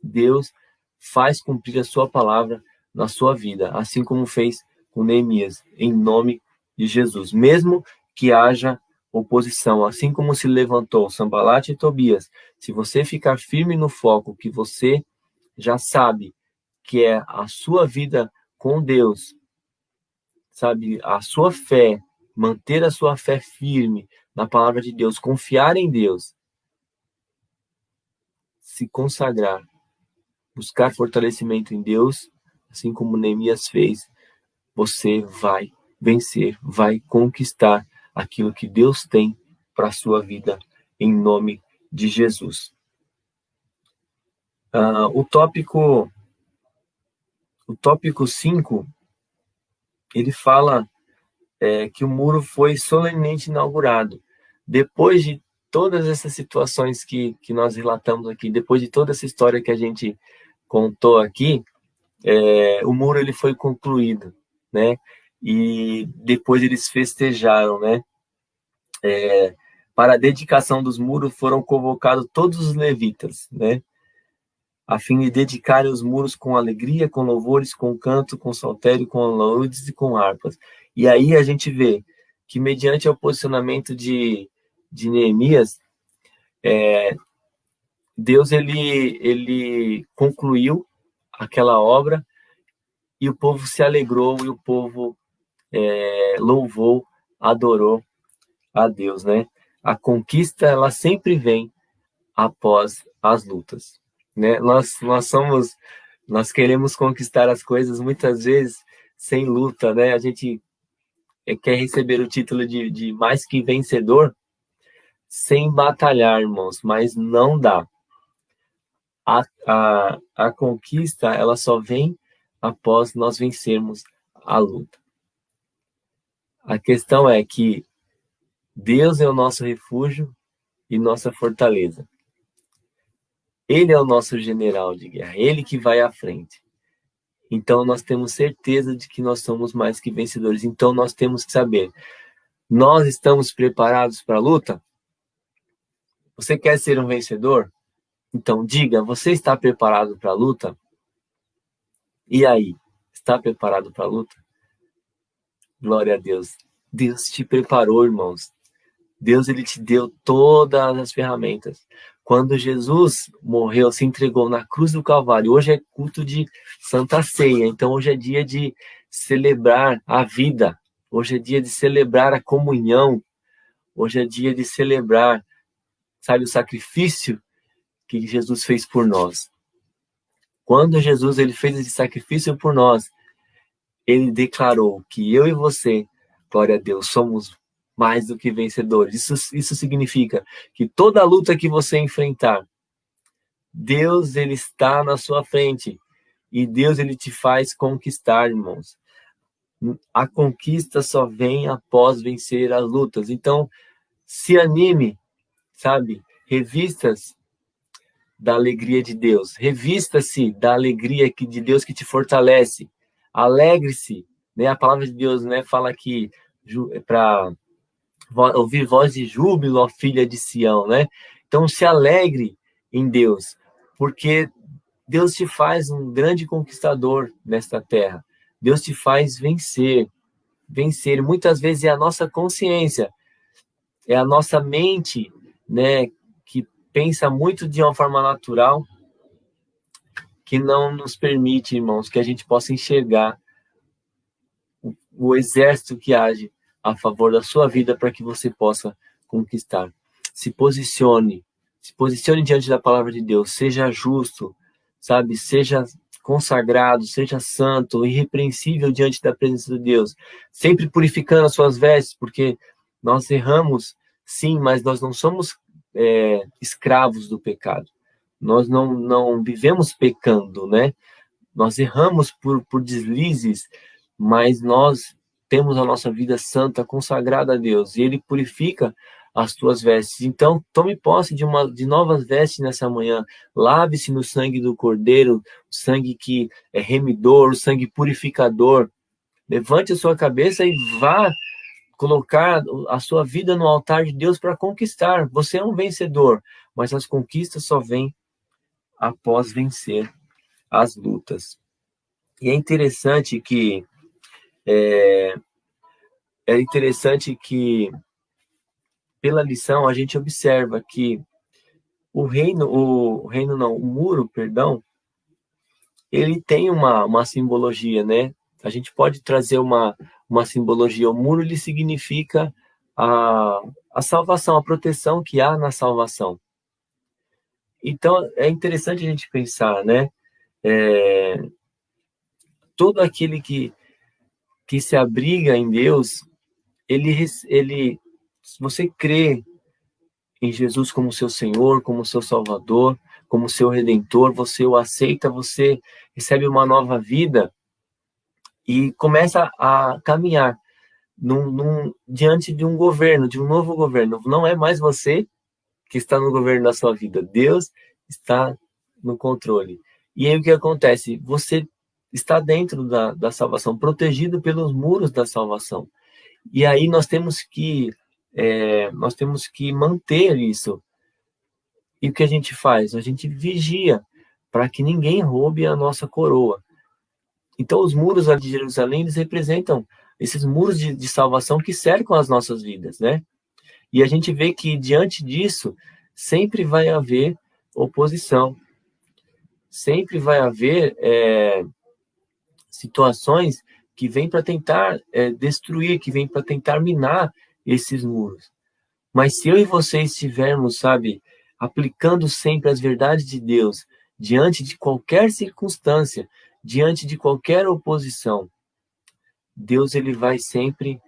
Deus faz cumprir a sua palavra na sua vida, assim como fez com Neemias, em nome de Jesus. Mesmo que haja oposição, assim como se levantou Sanbalate e Tobias, se você ficar firme no foco que você já sabe que é a sua vida com Deus, sabe, a sua fé, manter a sua fé firme na palavra de Deus, confiar em Deus, se consagrar, buscar fortalecimento em Deus, assim como Neemias fez, você vai vencer, vai conquistar aquilo que Deus tem para a sua vida, em nome de Jesus. O tópico 5, ele fala que o muro foi solenemente inaugurado. Depois de todas essas situações que nós relatamos aqui, depois de toda essa história que a gente contou aqui, o muro ele foi concluído, né? E depois eles festejaram, né? Para a dedicação dos muros foram convocados todos os levitas, né? A fim de dedicarem os muros com alegria, com louvores, com canto, com saltério, com alaúdes e com harpas. E aí a gente vê que, mediante o posicionamento de Neemias, Deus ele concluiu aquela obra e o povo se alegrou e o povo louvou, adorou a Deus, né? A conquista, ela sempre vem após as lutas, né? Nós queremos conquistar as coisas muitas vezes sem luta, né? A gente quer receber o título de mais que vencedor sem batalhar, irmãos, mas não dá. A conquista, ela só vem após nós vencermos a luta. A questão é que Deus é o nosso refúgio e nossa fortaleza. Ele é o nosso general de guerra, ele que vai à frente. Então nós temos certeza de que nós somos mais que vencedores. Então nós temos que saber, nós estamos preparados para a luta? Você quer ser um vencedor? Então diga, você está preparado para a luta? E aí, está preparado para a luta? Glória a Deus. Deus te preparou, irmãos. Deus, ele te deu todas as ferramentas. Quando Jesus morreu, se entregou na cruz do Calvário, hoje é culto de Santa Ceia, então hoje é dia de celebrar a vida, hoje é dia de celebrar a comunhão, hoje é dia de celebrar, sabe, o sacrifício que Jesus fez por nós. Quando Jesus ele fez esse sacrifício por nós, ele declarou que eu e você, glória a Deus, somos mais do que vencedores. Isso significa que toda luta que você enfrentar, Deus ele está na sua frente e Deus ele te faz conquistar, irmãos. A conquista só vem após vencer as lutas. Então, se anime, sabe? Revistas da alegria de Deus. Revista-se da alegria de Deus que te fortalece. Alegre-se, né? A palavra de Deus, né, fala que para ouvir voz de júbilo, ó filha de Sião, né? Então se alegre em Deus, porque Deus te faz um grande conquistador nesta terra. Deus te faz vencer. Vencer muitas vezes é a nossa consciência, é a nossa mente, né, que pensa muito de uma forma natural, que não nos permite, irmãos, que a gente possa enxergar o exército que age a favor da sua vida para que você possa conquistar. Se posicione diante da palavra de Deus, seja justo, sabe? Seja consagrado, seja santo, irrepreensível diante da presença de Deus, sempre purificando as suas vestes, porque nós erramos, sim, mas nós não somos escravos do pecado. Nós não vivemos pecando, né? Nós erramos por deslizes, mas nós temos a nossa vida santa, consagrada a Deus, e Ele purifica as tuas vestes. Então, tome posse de novas vestes nessa manhã. Lave-se no sangue do Cordeiro, o sangue que é remidor, o sangue purificador. Levante a sua cabeça e vá colocar a sua vida no altar de Deus para conquistar. Você é um vencedor, mas as conquistas só vêm após vencer as lutas. E é interessante que pela lição a gente observa que o muro, perdão, ele tem uma simbologia, né? A gente pode trazer uma simbologia. O muro, ele significa a salvação, a proteção que há na salvação. Então, é interessante a gente pensar, né? Todo aquele que se abriga em Deus, se você crê em Jesus como seu Senhor, como seu Salvador, como seu Redentor, você o aceita, você recebe uma nova vida e começa a caminhar diante de um governo, de um novo governo. Não é mais você que está no governo da sua vida, Deus está no controle. E aí o que acontece? Você está dentro da salvação, protegido pelos muros da salvação. E aí nós temos que manter isso. E o que a gente faz? A gente vigia para que ninguém roube a nossa coroa. Então, os muros de Jerusalém, eles representam esses muros de salvação que cercam as nossas vidas, né? E a gente vê que, diante disso, sempre vai haver oposição. Sempre vai haver situações que vêm para tentar destruir, que vêm para tentar minar esses muros. Mas se eu e você estivermos, sabe, aplicando sempre as verdades de Deus diante de qualquer circunstância, diante de qualquer oposição, Deus ele vai sempre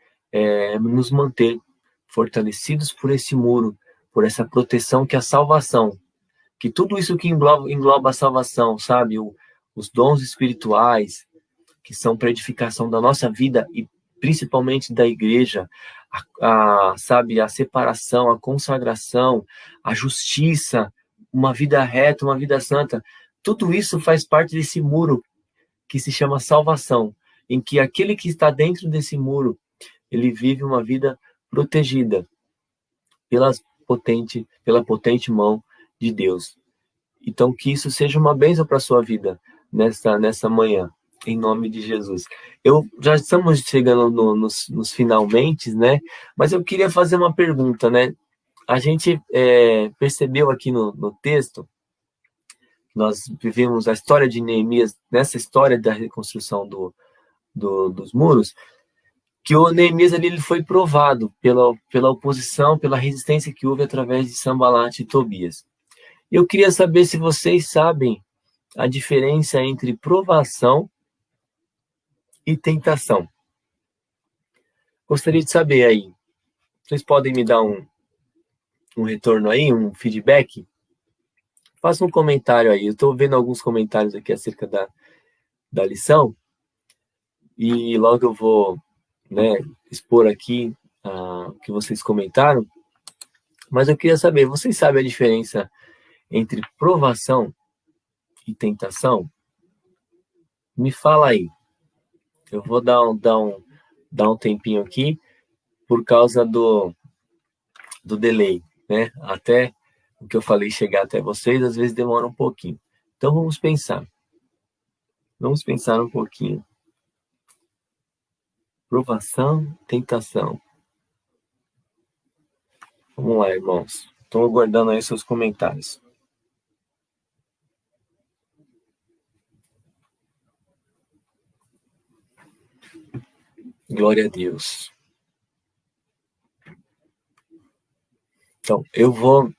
nos manter fortalecidos por esse muro, por essa proteção que é a salvação, que tudo isso que engloba a salvação, sabe, os dons espirituais, que são para edificação da nossa vida e principalmente da igreja, sabe, a separação, a consagração, a justiça, uma vida reta, uma vida santa, tudo isso faz parte desse muro que se chama salvação, em que aquele que está dentro desse muro, ele vive uma vida protegida pela potente mão de Deus. Então, que isso seja uma bênção para a sua vida nessa manhã, em nome de Jesus. Já estamos chegando nos finalmente, né? Mas eu queria fazer uma pergunta, né? A gente percebeu aqui no texto, nós vivemos a história de Neemias, nessa história da reconstrução dos muros, que o Neemias ali, ele foi provado pela oposição, pela resistência que houve através de Sanbalat e Tobias. Eu queria saber se vocês sabem a diferença entre provação e tentação. Gostaria de saber aí. Vocês podem me dar um retorno aí, um feedback? Faça um comentário aí. Eu estou vendo alguns comentários aqui acerca da lição. E logo eu vou, né, expor aqui o que vocês comentaram. Mas eu queria saber, vocês sabem a diferença entre provação e tentação? Me fala aí. Eu vou dar um tempinho aqui por causa do delay, né? Até o que eu falei chegar até vocês, às vezes demora um pouquinho. Então vamos pensar. Vamos pensar um pouquinho. Provação, tentação. Vamos lá, irmãos. Estou aguardando aí seus comentários. Glória a Deus. Então, eu vou...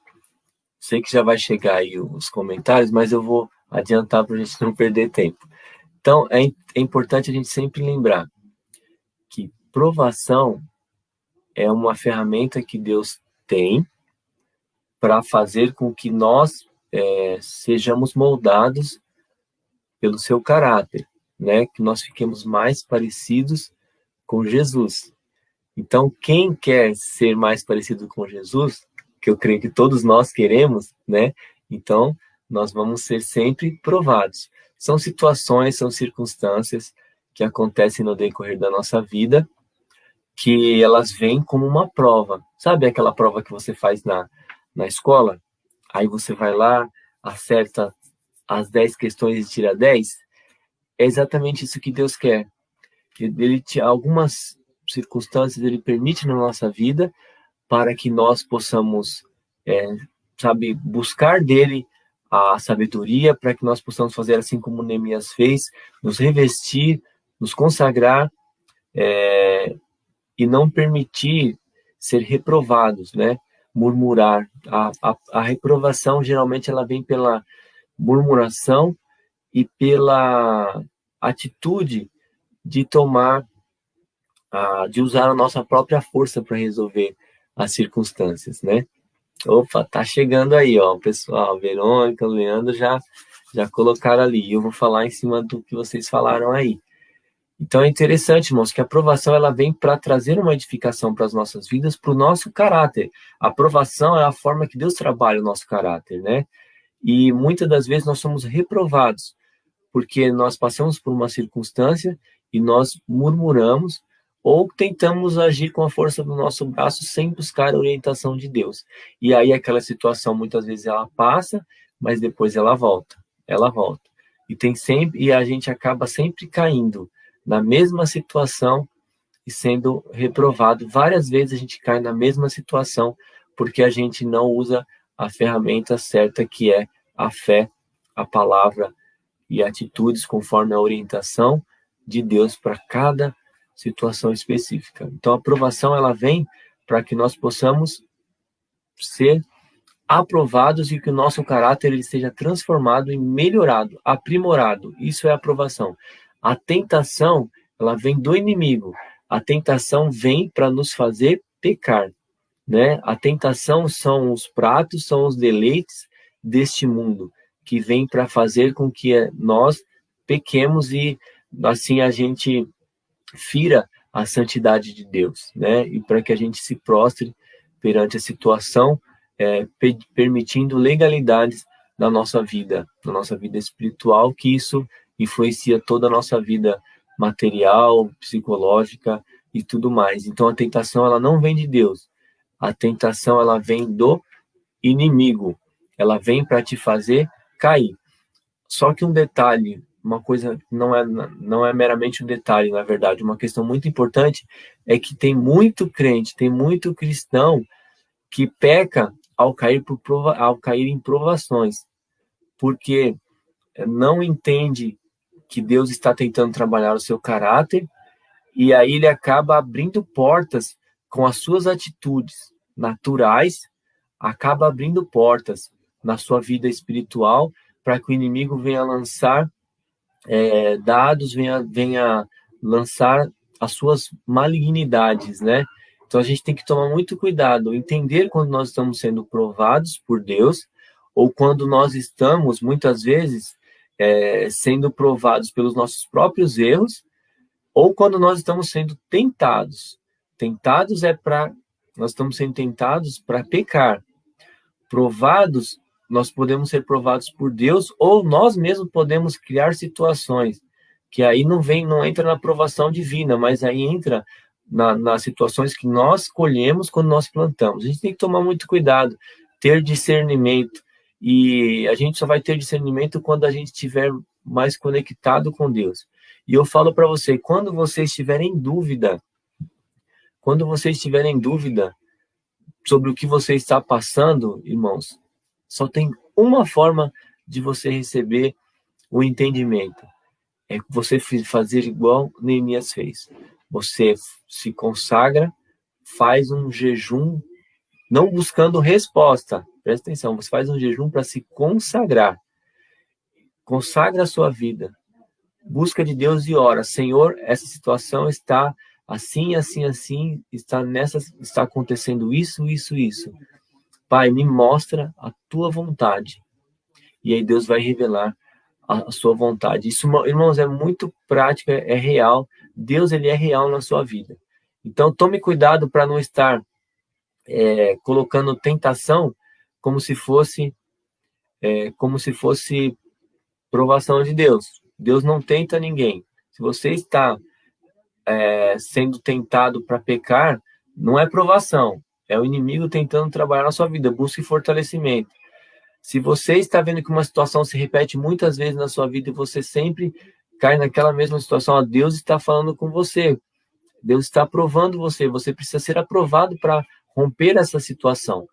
Sei que já vai chegar aí os comentários, mas eu vou adiantar para a gente não perder tempo. Então, é importante a gente sempre lembrar que provação é uma ferramenta que Deus tem para fazer com que nós sejamos moldados pelo seu caráter, né? Que nós fiquemos mais parecidos com Jesus. Então, quem quer ser mais parecido com Jesus, que eu creio que todos nós queremos, né? Então, nós vamos ser sempre provados. São situações, são circunstâncias que acontecem no decorrer da nossa vida, que elas vêm como uma prova. Sabe aquela prova que você faz na escola? Aí você vai lá, acerta as 10 questões e tira 10. É exatamente isso que Deus quer. Algumas circunstâncias ele permite na nossa vida para que nós possamos, buscar dele a sabedoria, para que nós possamos fazer assim como Neemias fez, nos revestir, nos consagrar, e não permitir ser reprovados, né? Murmurar. A reprovação, geralmente, ela vem pela murmuração e pela atitude de de usar a nossa própria força para resolver as circunstâncias, né? Opa, tá chegando aí, ó, pessoal, Verônica, Leandro já colocaram ali. Eu vou falar em cima do que vocês falaram aí. Então é interessante, irmãos, que a aprovação ela vem para trazer uma edificação para as nossas vidas, para o nosso caráter. A aprovação é a forma que Deus trabalha o nosso caráter, né? E muitas das vezes nós somos reprovados, porque nós passamos por uma circunstância e nós murmuramos ou tentamos agir com a força do nosso braço sem buscar a orientação de Deus. E aí aquela situação muitas vezes ela passa, mas depois ela volta. Ela volta. E a gente acaba sempre caindo na mesma situação e sendo reprovado. Várias vezes a gente cai na mesma situação porque a gente não usa a ferramenta certa, que é a fé, a palavra e atitudes conforme a orientação de Deus para cada situação específica. Então, a aprovação ela vem para que nós possamos ser aprovados e que o nosso caráter ele seja transformado e melhorado, aprimorado. Isso é aprovação. A tentação, ela vem do inimigo. A tentação vem para nos fazer pecar, né? A tentação são os pratos, são os deleites deste mundo, que vem para fazer com que nós pequemos e assim a gente fira a santidade de Deus, né? E para que a gente se prostre perante a situação, permitindo legalidades na nossa vida espiritual, que isso influencia toda a nossa vida material, psicológica e tudo mais. Então a tentação ela não vem de Deus, a tentação ela vem do inimigo, ela vem para te fazer cair. Só que um detalhe, uma coisa não é meramente um detalhe, na verdade, uma questão muito importante é que tem muito crente, tem muito cristão que peca ao cair em provações, porque não entende que Deus está tentando trabalhar o seu caráter e aí ele acaba abrindo portas com as suas atitudes naturais, acaba abrindo portas na sua vida espiritual para que o inimigo venha lançar dados, venha lançar as suas malignidades, né? Então a gente tem que tomar muito cuidado, entender quando nós estamos sendo provados por Deus ou quando nós estamos, muitas vezes, sendo provados pelos nossos próprios erros ou quando nós estamos sendo tentados. Nós estamos sendo tentados para pecar. Provados, nós podemos ser provados por Deus ou nós mesmos podemos criar situações que aí não entra na aprovação divina, mas aí entra nas situações que nós colhemos quando nós plantamos. A gente tem que tomar muito cuidado, ter discernimento, e a gente só vai ter discernimento quando a gente estiver mais conectado com Deus. E eu falo para você, quando você estiver em dúvida sobre o que você está passando, irmãos, só tem uma forma de você receber o entendimento. É você fazer igual Neemias fez. Você se consagra, faz um jejum, não buscando resposta. Presta atenção, você faz um jejum para se consagrar. consagra a sua vida, busca de Deus e ora: Senhor, essa situação está assim, assim, assim, está acontecendo isso, isso, isso. Pai, me mostra a tua vontade. E aí Deus vai revelar a sua vontade. Isso, irmãos, é muito prático, é real. Deus, ele é real na sua vida. Então, tome cuidado para não estar colocando tentação como se fosse provação de Deus. Deus não tenta ninguém. Se você está sendo tentado para pecar, não é provação. É o inimigo tentando trabalhar na sua vida. Busque fortalecimento. Se você está vendo que uma situação se repete muitas vezes na sua vida e você sempre cai naquela mesma situação, Deus está falando com você. Deus está aprovando você. Você precisa ser aprovado para romper essa situação,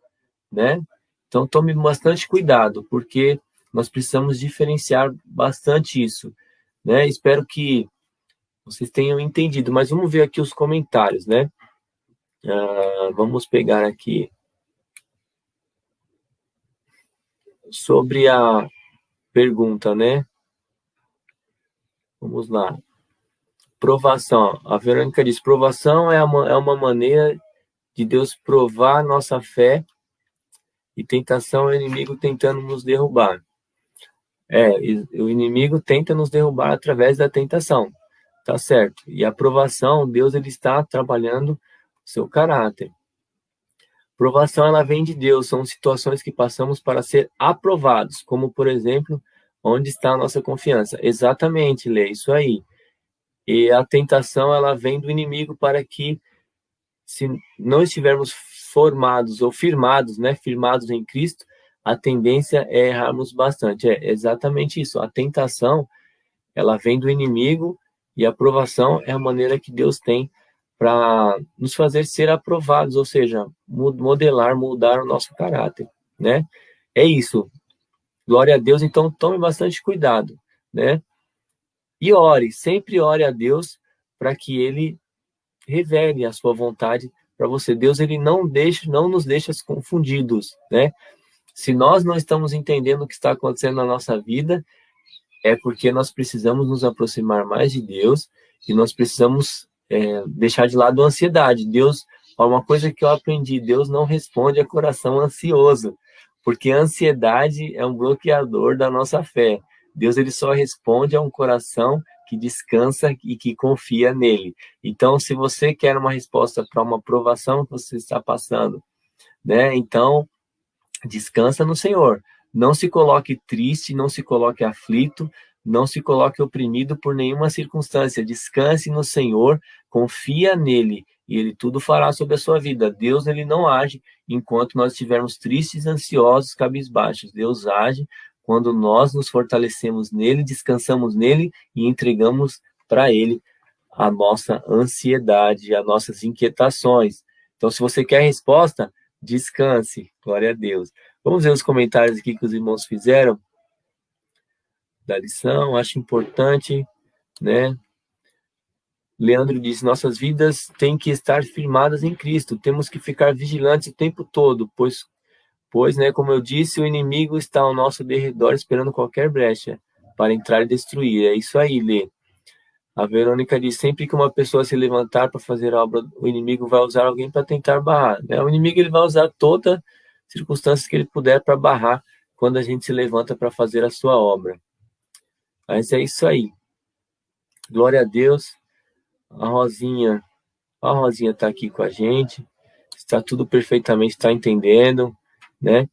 né? Então, tome bastante cuidado, porque nós precisamos diferenciar bastante isso, né? Espero que vocês tenham entendido, mas vamos ver aqui os comentários, né? Vamos pegar aqui sobre a pergunta, né? Vamos lá. Provação. A Verônica diz: provação é uma maneira de Deus provar nossa fé, e tentação é o inimigo tentando nos derrubar. O inimigo tenta nos derrubar através da tentação, tá certo? E a provação, Deus, ele está trabalhando o seu caráter. Provação, ela vem de Deus, são situações que passamos para ser aprovados, como, por exemplo, onde está a nossa confiança. Exatamente, Lê, isso aí. E a tentação, ela vem do inimigo para que, se não estivermos formados ou firmados, né, firmados em Cristo, a tendência é errarmos bastante. É exatamente isso. A tentação, ela vem do inimigo, e a aprovação é a maneira que Deus tem para nos fazer ser aprovados, ou seja, moldar o nosso caráter, né? É isso. Glória a Deus. Então, tome bastante cuidado, né? E ore, sempre ore a Deus para que Ele revele a sua vontade para você. Deus, ele não nos deixa confundidos, né? Se nós não estamos entendendo o que está acontecendo na nossa vida, é porque nós precisamos nos aproximar mais de Deus e nós precisamos deixar de lado a ansiedade. Deus, uma coisa que eu aprendi: Deus não responde a coração ansioso, porque a ansiedade é um bloqueador da nossa fé. Deus, ele só responde a um coração que descansa e que confia nele. Então, se você quer uma resposta para uma provação que você está passando, né? Então, descansa no Senhor. Não se coloque triste, não se coloque aflito, não se coloque oprimido por nenhuma circunstância. Descanse no Senhor, confia nele e ele tudo fará sobre a sua vida. Deus, ele não age enquanto nós estivermos tristes, ansiosos, cabisbaixos. Deus age quando nós nos fortalecemos nele, descansamos nele e entregamos para ele a nossa ansiedade, as nossas inquietações. Então, se você quer resposta, descanse. Glória a Deus. Vamos ver os comentários aqui que os irmãos fizeram da lição. Acho importante, né? Leandro disse: nossas vidas têm que estar firmadas em Cristo. Temos que ficar vigilantes o tempo todo, pois, né, como eu disse, o inimigo está ao nosso derredor esperando qualquer brecha para entrar e destruir. É isso aí, Lê. A Verônica diz: sempre que uma pessoa se levantar para fazer a obra, o inimigo vai usar alguém para tentar barrar, né? O inimigo, ele vai usar toda circunstâncias que ele puder para barrar quando a gente se levanta para fazer a sua obra. Mas é isso aí. Glória a Deus. A Rosinha está aqui com a gente. Está tudo perfeitamente, está entendendo, né?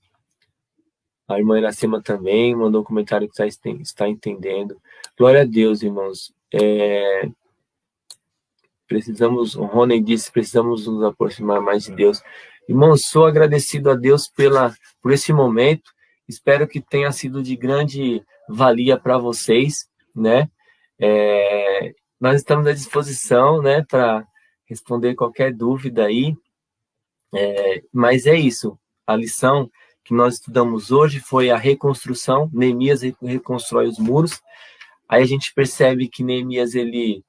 A irmã Iracema também mandou um comentário que está entendendo. Glória a Deus, irmãos. O Rony disse: precisamos nos aproximar mais de Deus. Irmãos, sou agradecido a Deus por esse momento. Espero que tenha sido de grande valia para vocês, né? Nós estamos à disposição, né, para responder qualquer dúvida aí. Mas é isso. A lição que nós estudamos hoje foi a reconstrução. Neemias reconstrói os muros. Aí a gente percebe que Neemias, ele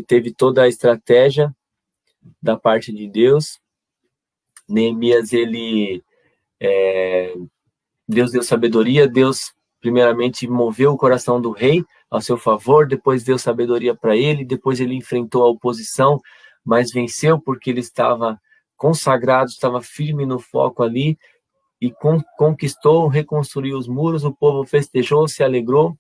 teve toda a estratégia da parte de Deus. Neemias, Deus deu sabedoria, Deus primeiramente moveu o coração do rei ao seu favor, depois deu sabedoria para ele, depois ele enfrentou a oposição, mas venceu porque ele estava consagrado, estava firme no foco ali, e conquistou, reconstruiu os muros, o povo festejou, se alegrou,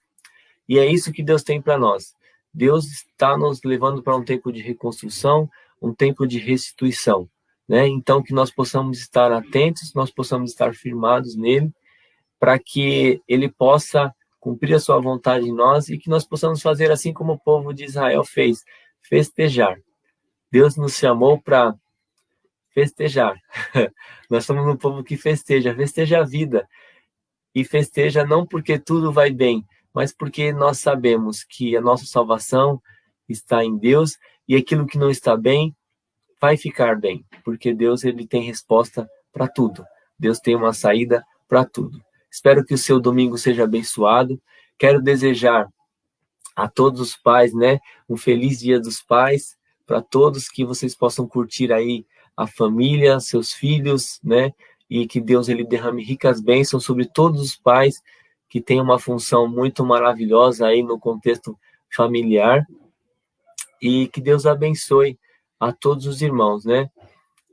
e é isso que Deus tem para nós. Deus está nos levando para um tempo de reconstrução, um tempo de restituição, né? Então, que nós possamos estar atentos, nós possamos estar firmados nele, para que ele possa cumprir a sua vontade em nós e que nós possamos fazer assim como o povo de Israel fez, festejar. Deus nos chamou para festejar. Nós somos um povo que festeja a vida. E festeja não porque tudo vai bem, mas porque nós sabemos que a nossa salvação está em Deus e aquilo que não está bem vai ficar bem, porque Deus ele tem resposta para tudo. Deus tem uma saída para tudo. Espero que o seu domingo seja abençoado. Quero desejar a todos os pais, né, um feliz Dia dos Pais, para todos, que vocês possam curtir aí a família, seus filhos, né, e que Deus ele derrame ricas bênçãos sobre todos os pais que têm uma função muito maravilhosa aí no contexto familiar, e que Deus abençoe a todos os irmãos, né?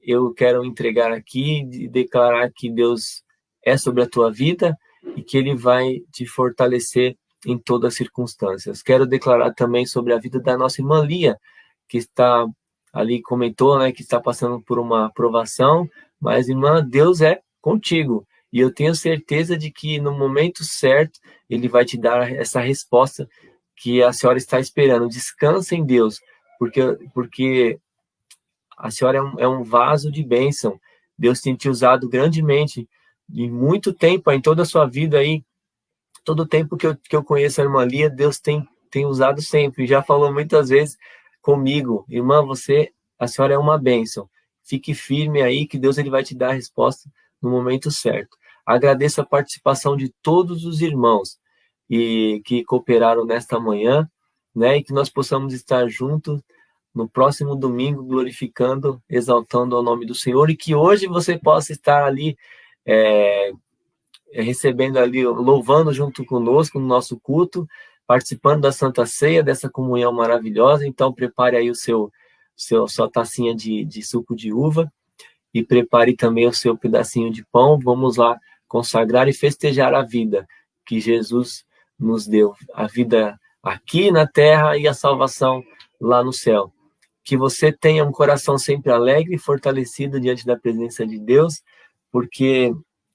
Eu quero entregar aqui e declarar que Deus é sobre a tua vida e que Ele vai te fortalecer em todas as circunstâncias. Quero declarar também sobre a vida da nossa irmã Lia, que está ali, comentou, né, que está passando por uma aprovação, mas, irmã, Deus é contigo. E eu tenho certeza de que no momento certo Ele vai te dar essa resposta que a senhora está esperando. Descansa em Deus, porque a senhora é um vaso de bênção. Deus tem te usado grandemente em muito tempo, em toda a sua vida aí. Todo o tempo que eu conheço a irmã Lia, Deus tem usado sempre. Já falou muitas vezes comigo: irmã, a senhora é uma bênção. Fique firme aí, que Deus ele vai te dar a resposta no momento certo. Agradeço a participação de todos os irmãos e que cooperaram nesta manhã, né? E que nós possamos estar juntos no próximo domingo, glorificando, exaltando ao nome do Senhor, e que hoje você possa estar ali recebendo ali, louvando junto conosco no nosso culto, participando da Santa Ceia, dessa comunhão maravilhosa. Então prepare aí sua tacinha de suco de uva e prepare também o seu pedacinho de pão. Vamos lá consagrar e festejar a vida que Jesus nos deu, a vida aqui na terra e a salvação lá no céu. Que você tenha um coração sempre alegre e fortalecido diante da presença de Deus, porque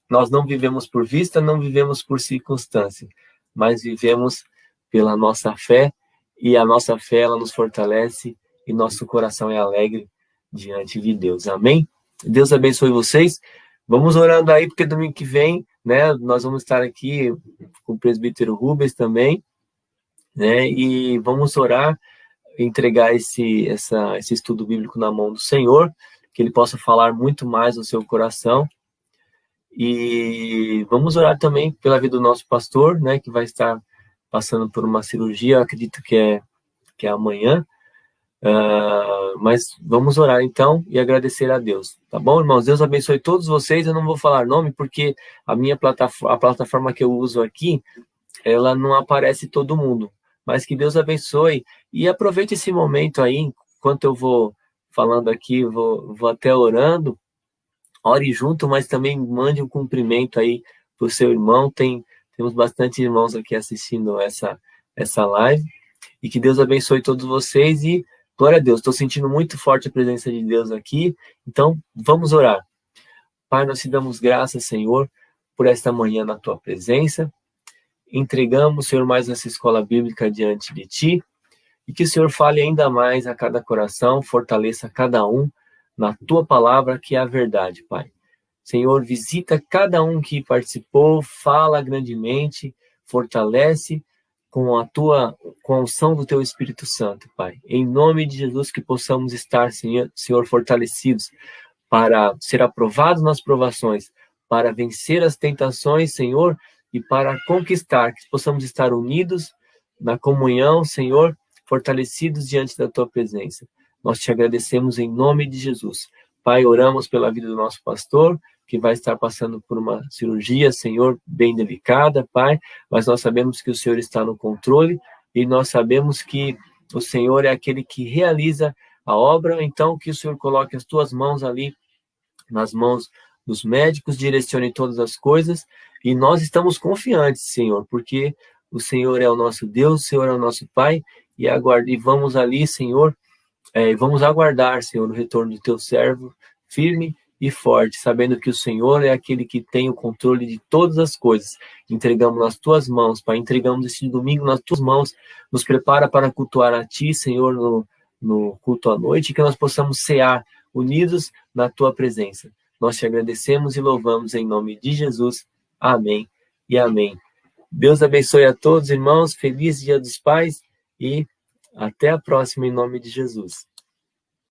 nós não vivemos por vista, não vivemos por circunstância, mas vivemos pela nossa fé, e a nossa fé ela nos fortalece e nosso coração é alegre diante de Deus. Amém? Deus abençoe vocês. Vamos orando aí, porque domingo que vem, né, nós vamos estar aqui com o presbítero Rubens também, né, e vamos orar, entregar esse estudo bíblico na mão do Senhor, que Ele possa falar muito mais no seu coração. E vamos orar também pela vida do nosso pastor, né, que vai estar passando por uma cirurgia, acredito que é amanhã, mas vamos orar então e agradecer a Deus, tá bom, irmãos? Deus abençoe todos vocês. Eu não vou falar nome porque a plataforma que eu uso aqui, ela não aparece todo mundo, mas que Deus abençoe e aproveite esse momento aí, enquanto eu vou falando aqui, vou até orando. Ore junto, mas também mande um cumprimento aí para o seu irmão. Temos bastante irmãos aqui assistindo essa live. E que Deus abençoe todos vocês. E glória a Deus, estou sentindo muito forte a presença de Deus aqui. Então, vamos orar. Pai, nós te damos graças, Senhor, por esta manhã na tua presença. Entregamos, Senhor, mais essa escola bíblica diante de ti. E que o Senhor fale ainda mais a cada coração, fortaleça cada um na tua palavra, que é a verdade, Pai. Senhor, visita cada um que participou, fala grandemente, fortalece com a unção do teu Espírito Santo, Pai. Em nome de Jesus, que possamos estar, Senhor, fortalecidos para ser aprovados nas provações, para vencer as tentações, Senhor, e para conquistar, que possamos estar unidos na comunhão, Senhor, fortalecidos diante da tua presença. Nós te agradecemos em nome de Jesus. Pai, oramos pela vida do nosso pastor, que vai estar passando por uma cirurgia, Senhor, bem delicada, Pai, mas nós sabemos que o Senhor está no controle e nós sabemos que o Senhor é aquele que realiza a obra, então que o Senhor coloque as tuas mãos ali, nas mãos dos médicos, direcione todas as coisas, e nós estamos confiantes, Senhor, porque o Senhor é o nosso Deus, o Senhor é o nosso Pai, e vamos ali, Senhor, vamos aguardar, Senhor, o retorno do teu servo, firme e forte, sabendo que o Senhor é aquele que tem o controle de todas as coisas. Entregamos nas tuas mãos, Pai, entregamos este domingo nas tuas mãos, nos prepara para cultuar a ti, Senhor, no culto à noite, que nós possamos cear unidos na tua presença. Nós te agradecemos e louvamos em nome de Jesus. Amém e amém. Deus abençoe a todos, irmãos. Feliz Dia dos Pais e até a próxima em nome de Jesus.